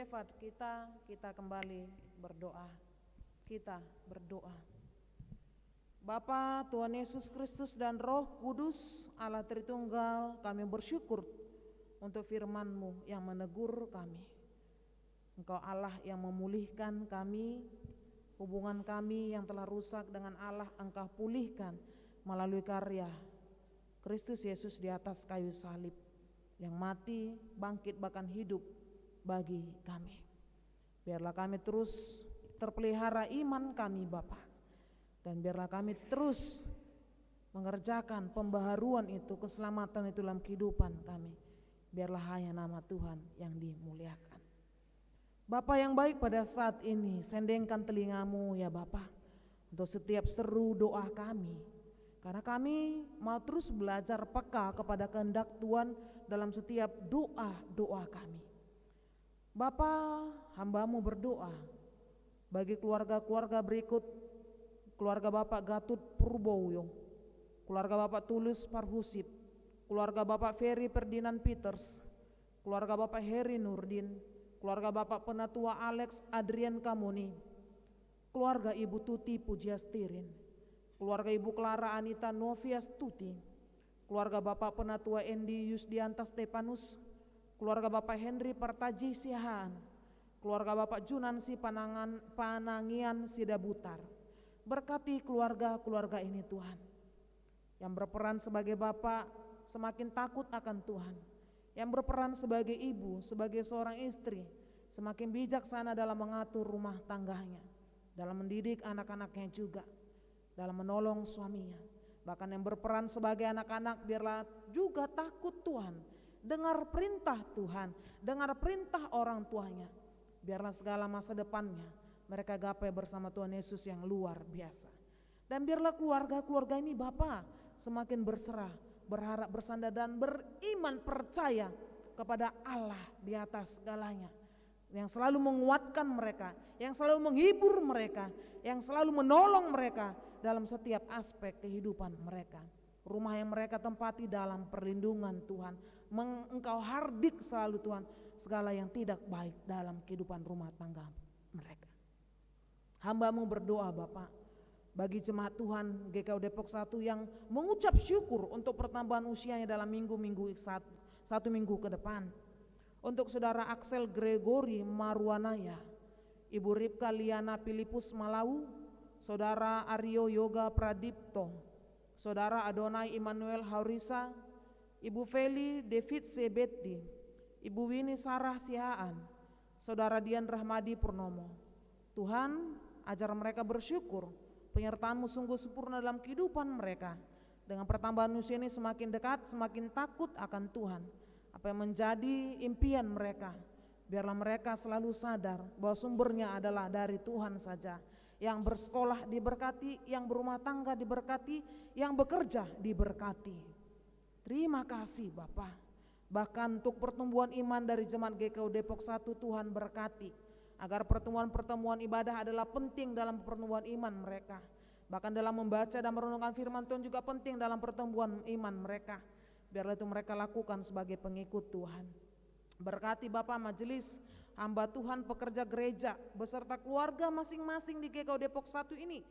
Yosefat kita kembali berdoa. Kita berdoa. Bapa, Tuhan Yesus Kristus dan Roh Kudus, Allah Tritunggal, kami bersyukur untuk firman-Mu yang menegur kami. Engkau Allah yang memulihkan kami, hubungan kami yang telah rusak dengan Allah Engkau pulihkan melalui karya Kristus Yesus di atas kayu salib, yang mati, bangkit, bahkan hidup bagi kami. Biarlah kami terus terpelihara iman kami Bapa, dan biarlah kami terus mengerjakan pembaharuan itu, keselamatan itu dalam kehidupan kami. Biarlah hanya nama Tuhan yang dimuliakan. Bapa yang baik, pada saat ini sendengkan telingamu ya Bapa untuk setiap seru doa kami, karena kami mau terus belajar peka kepada kehendak Tuhan dalam setiap doa-doa kami. Bapa, hamba-Mu berdoa bagi keluarga-keluarga berikut: keluarga Bapak Gatut Purboyo, keluarga Bapak Tulus Parhusip, keluarga Bapak Ferry Ferdinand Peters, keluarga Bapak Heri Nurdin, keluarga Bapak Penatua Alex Adrian Kamuni, keluarga Ibu Tuti Pujiastirin, keluarga Ibu Clara Anita Novias Tuti, keluarga Bapak Penatua Endi Yusdianta Stepanus, keluarga Bapak Henry Partaji Siahaan, keluarga Bapak Junansi Panangian Sidabutar. Berkati keluarga-keluarga ini Tuhan, yang berperan sebagai bapak semakin takut akan Tuhan, yang berperan sebagai ibu, sebagai seorang istri semakin bijaksana dalam mengatur rumah tangganya, dalam mendidik anak-anaknya juga, dalam menolong suaminya. Bahkan yang berperan sebagai anak-anak biarlah juga takut Tuhan, dengar perintah Tuhan, dengar perintah orang tuanya. Biarlah segala masa depannya mereka gapai bersama Tuhan Yesus yang luar biasa. Dan biarlah keluarga-keluarga ini Bapa semakin berserah, berharap, bersandar dan beriman, percaya kepada Allah di atas segalanya, yang selalu menguatkan mereka, yang selalu menghibur mereka, yang selalu menolong mereka dalam setiap aspek kehidupan mereka. Rumah yang mereka tempati dalam perlindungan Tuhan, Engkau hardik selalu Tuhan segala yang tidak baik dalam kehidupan rumah tangga mereka. Hamba-Mu berdoa Bapak bagi jemaat Tuhan GKU Depok 1 yang mengucap syukur untuk pertambahan usianya dalam satu minggu ke depan. Untuk saudara Axel Gregory Marwanaya, Ibu Ripka Liana Filipus Malau, saudara Aryo Yoga Pradipto, saudara Adonai Immanuel Haurisa, Ibu Feli David Sebeti, Ibu Winnie Sarah Sihaan, saudara Dian Rahmadi Purnomo. Tuhan, ajar mereka bersyukur, penyertaan-Mu sungguh sempurna dalam kehidupan mereka. Dengan pertambahan usia ini semakin dekat, semakin takut akan Tuhan. Apa yang menjadi impian mereka, biarlah mereka selalu sadar bahwa sumbernya adalah dari Tuhan saja. Yang bersekolah diberkati, yang berumah tangga diberkati, yang bekerja diberkati. Terima kasih Bapak. Bahkan untuk pertumbuhan iman dari jemaat GKU Depok 1 Tuhan berkati, agar pertemuan-pertemuan ibadah adalah penting dalam pertumbuhan iman mereka. Bahkan dalam membaca dan merenungkan firman Tuhan juga penting dalam pertumbuhan iman mereka. Biarlah itu mereka lakukan sebagai pengikut Tuhan. Berkati Bapak majelis hamba Tuhan, pekerja gereja beserta keluarga masing-masing di GKU Depok 1 ini.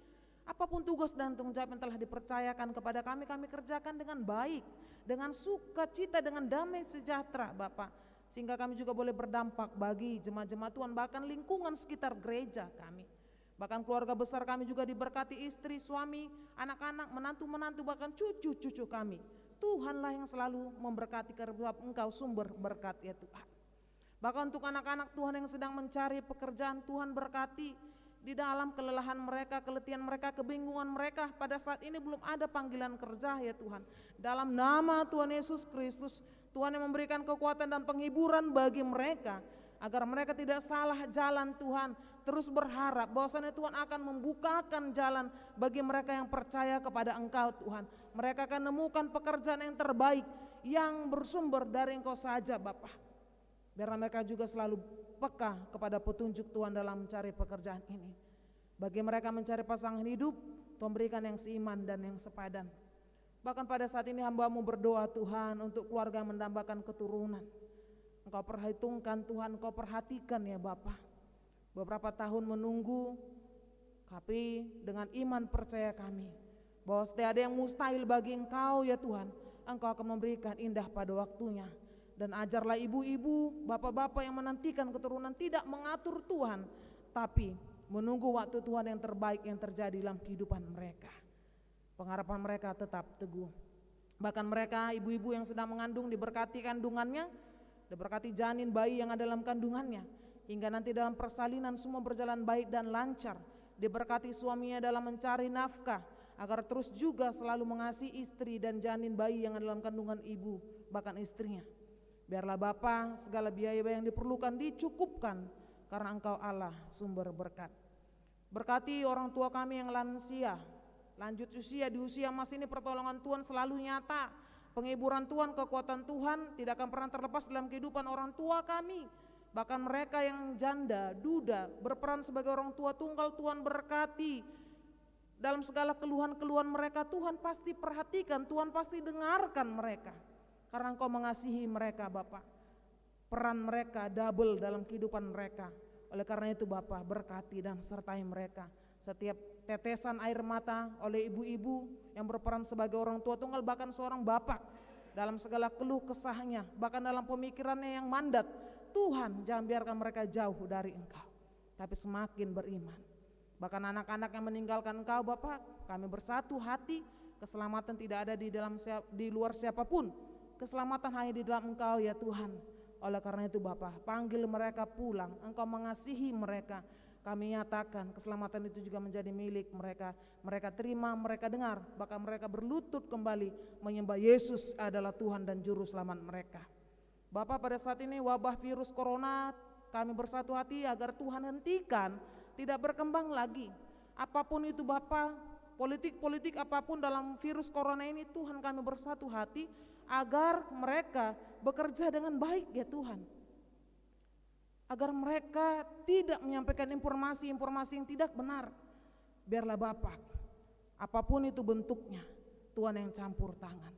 Apapun tugas dan tanggung jawab yang telah dipercayakan kepada kami, kami kerjakan dengan baik, dengan sukacita, dengan damai sejahtera Bapak. Sehingga kami juga boleh berdampak bagi jemaat-jemaat Tuhan, bahkan lingkungan sekitar gereja kami. Bahkan keluarga besar kami juga diberkati, istri, suami, anak-anak, menantu-menantu, bahkan cucu-cucu kami. Tuhanlah yang selalu memberkati, karena Engkau sumber berkat ya Tuhan. Bahkan untuk anak-anak Tuhan yang sedang mencari pekerjaan, Tuhan berkati di dalam kelelahan mereka, keletihan mereka, kebingungan mereka. Pada saat ini belum ada panggilan kerja ya Tuhan. Dalam nama Tuhan Yesus Kristus, Tuhan yang memberikan kekuatan dan penghiburan bagi mereka, agar mereka tidak salah jalan Tuhan, terus berharap bahwasanya Tuhan akan membukakan jalan bagi mereka yang percaya kepada Engkau Tuhan. Mereka akan menemukan pekerjaan yang terbaik yang bersumber dari Engkau saja Bapa. Biar mereka juga selalu peka kepada petunjuk Tuhan dalam mencari pekerjaan ini. Bagi mereka mencari pasangan hidup, Tuhan berikan yang seiman dan yang sepadan. Bahkan pada saat ini hamba-Mu berdoa Tuhan untuk keluarga yang mendambakan keturunan. Engkau perhitungkan Tuhan, Engkau perhatikan ya Bapa. Beberapa tahun menunggu, tapi dengan iman percaya kami bahwa setiap ada yang mustahil bagi Engkau ya Tuhan, Engkau akan memberikan indah pada waktunya. Dan ajarlah ibu-ibu, bapak-bapak yang menantikan keturunan tidak mengatur Tuhan, tapi menunggu waktu Tuhan yang terbaik yang terjadi dalam kehidupan mereka. Pengharapan mereka tetap teguh. Bahkan mereka, ibu-ibu yang sedang mengandung, diberkati kandungannya, diberkati janin bayi yang ada dalam kandungannya, hingga nanti dalam persalinan semua berjalan baik dan lancar. Diberkati suaminya dalam mencari nafkah, agar terus juga selalu mengasihi istri dan janin bayi yang ada dalam kandungan ibu, bahkan istrinya. Biarlah Bapa segala biaya yang diperlukan dicukupkan, karena Engkau Allah sumber berkat. Berkati orang tua kami yang lansia, lanjut usia, di usia emas ini pertolongan Tuhan selalu nyata. Penghiburan Tuhan, kekuatan Tuhan tidak akan pernah terlepas dalam kehidupan orang tua kami. Bahkan mereka yang janda, duda, berperan sebagai orang tua tunggal, Tuhan berkati. Dalam segala keluhan-keluhan mereka, Tuhan pasti perhatikan, Tuhan pasti dengarkan mereka. Karena Engkau mengasihi mereka Bapa. Peran mereka double dalam kehidupan mereka. Oleh karena itu Bapa, berkati dan sertai mereka. Setiap tetesan air mata oleh ibu-ibu yang berperan sebagai orang tua tunggal, bahkan seorang bapak, dalam segala keluh kesahnya, bahkan dalam pemikirannya yang mandat, Tuhan jangan biarkan mereka jauh dari Engkau, tapi semakin beriman. Bahkan anak-anak yang meninggalkan Engkau Bapak, kami bersatu hati, keselamatan tidak ada di luar siapapun, keselamatan hanya di dalam Engkau ya Tuhan. Oleh karena itu Bapa, panggil mereka pulang, Engkau mengasihi mereka. Kami nyatakan keselamatan itu juga menjadi milik mereka. Mereka terima, mereka dengar, bahkan mereka berlutut kembali menyembah Yesus adalah Tuhan dan Juru Selamat mereka. Bapak, pada saat ini wabah virus corona, kami bersatu hati agar Tuhan hentikan, tidak berkembang lagi. Apapun itu Bapak, politik apapun dalam virus corona ini, Tuhan kami bersatu hati agar mereka bekerja dengan baik ya Tuhan. Agar mereka tidak menyampaikan informasi-informasi yang tidak benar. Biarlah Bapak, apapun itu bentuknya, Tuhan yang campur tangan.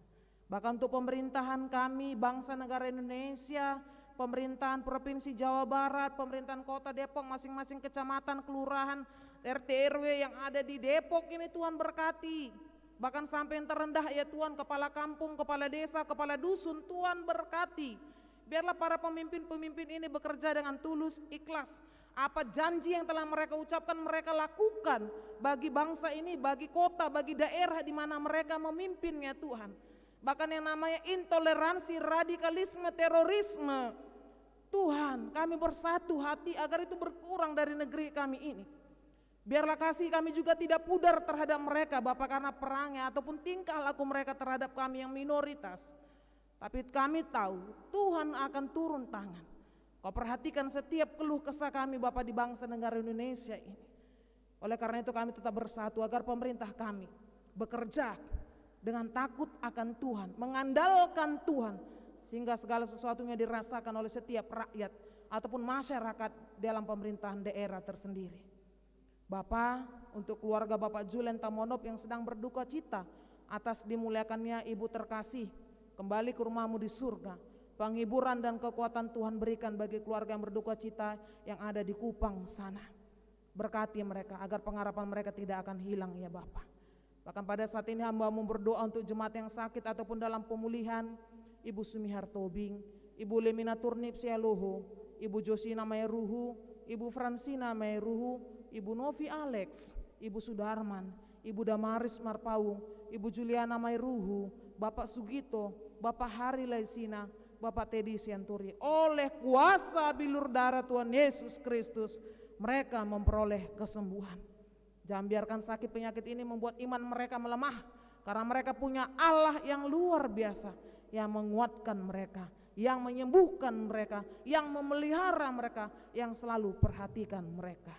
Bahkan untuk pemerintahan kami, bangsa negara Indonesia, pemerintahan Provinsi Jawa Barat, pemerintahan Kota Depok, masing-masing kecamatan, kelurahan, RT RW yang ada di Depok ini Tuhan berkati. Bahkan sampai yang terendah ya Tuhan, kepala kampung, kepala desa, kepala dusun, Tuhan berkati. Biarlah para pemimpin-pemimpin ini bekerja dengan tulus, ikhlas. Apa janji yang telah mereka ucapkan, mereka lakukan bagi bangsa ini, bagi kota, bagi daerah di mana mereka memimpinnya Tuhan. Bahkan yang namanya intoleransi, radikalisme, terorisme, Tuhan kami bersatu hati agar itu berkurang dari negeri kami ini. Biarlah kasih kami juga tidak pudar terhadap mereka Bapak, karena perangnya ataupun tingkah laku mereka terhadap kami yang minoritas. Tapi kami tahu Tuhan akan turun tangan. Kau perhatikan setiap keluh kesah kami Bapak di bangsa negara Indonesia ini. Oleh karena itu kami tetap bersatu agar pemerintah kami bekerja dengan takut akan Tuhan, mengandalkan Tuhan, sehingga segala sesuatunya dirasakan oleh setiap rakyat ataupun masyarakat dalam pemerintahan daerah tersendiri. Bapak, untuk keluarga Bapak Julen Tamonop yang sedang berduka cita atas dimuliakannya ibu terkasih kembali ke rumahmu di surga, penghiburan dan kekuatan Tuhan berikan bagi keluarga yang berduka cita yang ada di Kupang sana. Berkati mereka agar pengharapan mereka tidak akan hilang ya Bapa. Bahkan pada saat ini hamba-Mu berdoa untuk jemaat yang sakit ataupun dalam pemulihan, Ibu Sumihar Tobing, Ibu Lemina Turnip Sialoho, Ibu Josina Maeruhu, Ibu Fransina Maeruhu, Ibu Novi Alex, Ibu Sudarman, Ibu Damaris Marpaung, Ibu Juliana Maeruhu, Bapak Sugito, Bapak Hari Laisina, Bapak Teddy Sianturi. Oleh kuasa bilur darah Tuhan Yesus Kristus, mereka memperoleh kesembuhan. Jangan biarkan sakit penyakit ini membuat iman mereka melemah, karena mereka punya Allah yang luar biasa, yang menguatkan mereka, yang menyembuhkan mereka, yang memelihara mereka, yang selalu perhatikan mereka.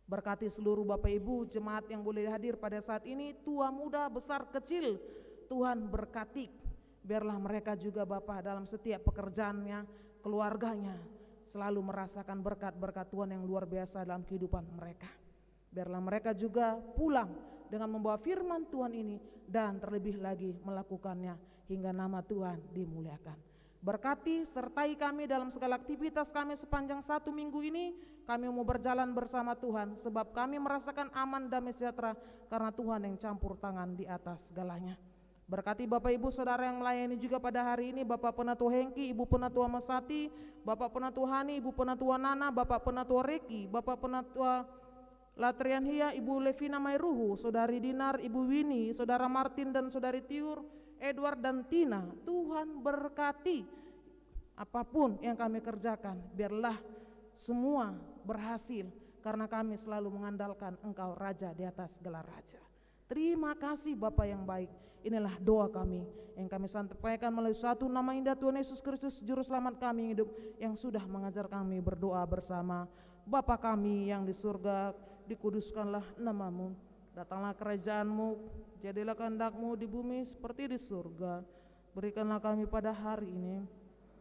Berkati seluruh Bapak Ibu jemaat yang boleh hadir pada saat ini, tua muda besar kecil, Tuhan berkati. Biarlah mereka juga Bapak dalam setiap pekerjaannya, keluarganya selalu merasakan berkat-berkat Tuhan yang luar biasa dalam kehidupan mereka. Biarlah mereka juga pulang dengan membawa firman Tuhan ini dan terlebih lagi melakukannya hingga nama Tuhan dimuliakan. Berkati sertai kami dalam segala aktivitas kami sepanjang 1 minggu ini. Kami mau berjalan bersama Tuhan, sebab kami merasakan aman, damai, sejahtera karena Tuhan yang campur tangan di atas segalanya. Berkati Bapak Ibu Saudara yang melayani juga pada hari ini, Bapak Penatua Hengki, Ibu Penatua Masati, Bapak Penatua Hani, Ibu Penatua Nana, Bapak Penatua Reki, Bapak Penatua Latrian Hia, Ibu Levina Mairuhu, Saudari Dinar, Ibu Wini, Saudara Martin dan Saudari Tiur, Edward dan Tina. Tuhan berkati apapun yang kami kerjakan, biarlah semua berhasil karena kami selalu mengandalkan Engkau Raja di atas segala raja. Terima kasih Bapa yang baik. Inilah doa kami yang kami sampaikan melalui satu nama indah Tuhan Yesus Kristus, Juru Selamat kami yang hidup, yang sudah mengajar kami berdoa bersama. Bapa kami yang di surga, dikuduskanlah namamu, datanglah kerajaanmu, jadilah kehendak-Mu di bumi seperti di surga. Berikanlah kami pada hari ini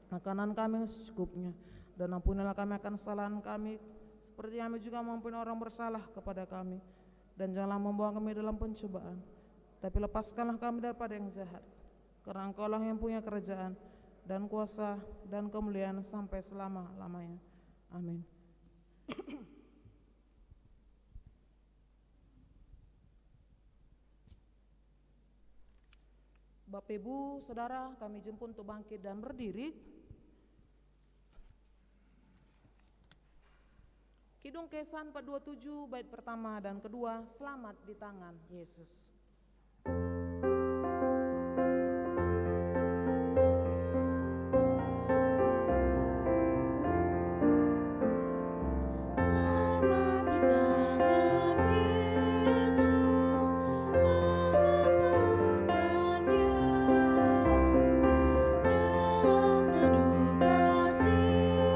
makanan kami yang secukupnya, dan ampunilah kami akan kesalahan kami seperti kami juga mengampuni orang bersalah kepada kami. Dan janganlah membawa kami dalam pencobaan, tapi lepaskanlah kami daripada yang jahat, karena Engkau-lah yang punya kerajaan dan kuasa dan kemuliaan sampai selama-lamanya. Amin. Bapak Ibu Saudara, kami jemput untuk bangkit dan berdiri. Kidung Kesan 427 bait pertama dan kedua, selamat di tangan Yesus. Selamat di tangan Yesus, aman pelukannya, dalam teduh kasih-Nya aku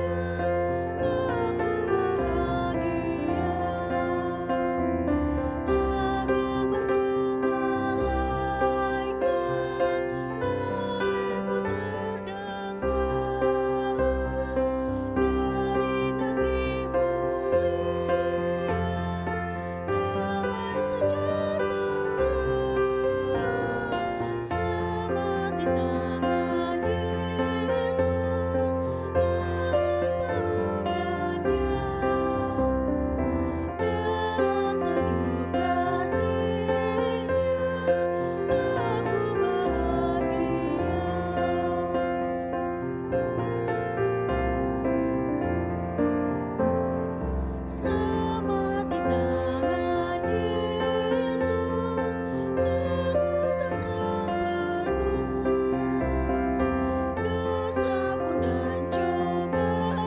bahagia.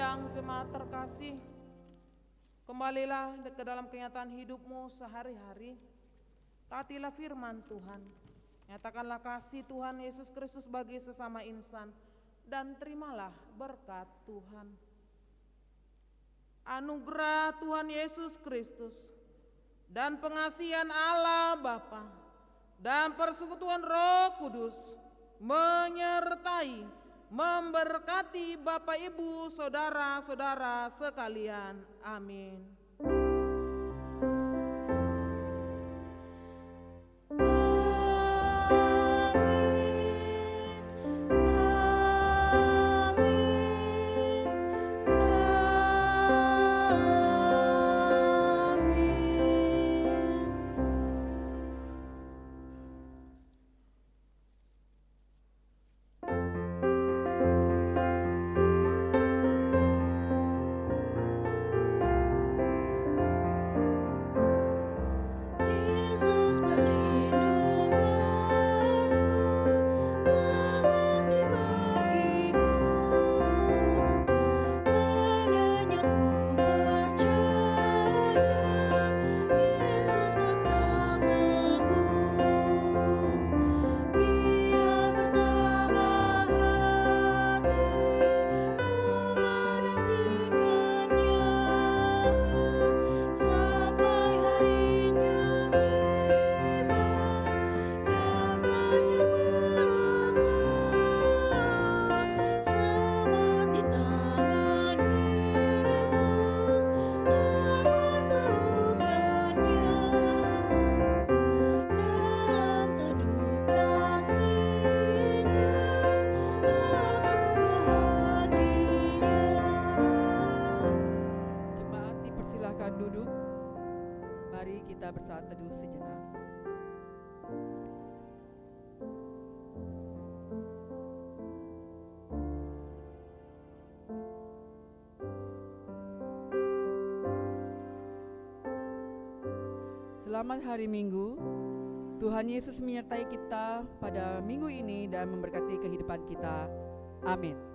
Lagu terkasih, kembalilah ke dalam kenyataan hidupmu sehari-hari. Taatilah firman Tuhan, nyatakanlah kasih Tuhan Yesus Kristus bagi sesama insan, dan terimalah berkat Tuhan. Anugerah Tuhan Yesus Kristus dan pengasihan Allah Bapa dan persekutuan Roh Kudus menyertai, memberkati Bapak Ibu saudara-saudara sekalian. Amin. silakan duduk. Mari kita bersaat teduh sejenak. Selamat hari Minggu. Tuhan Yesus menyertai kita pada minggu ini dan memberkati kehidupan kita. Amin.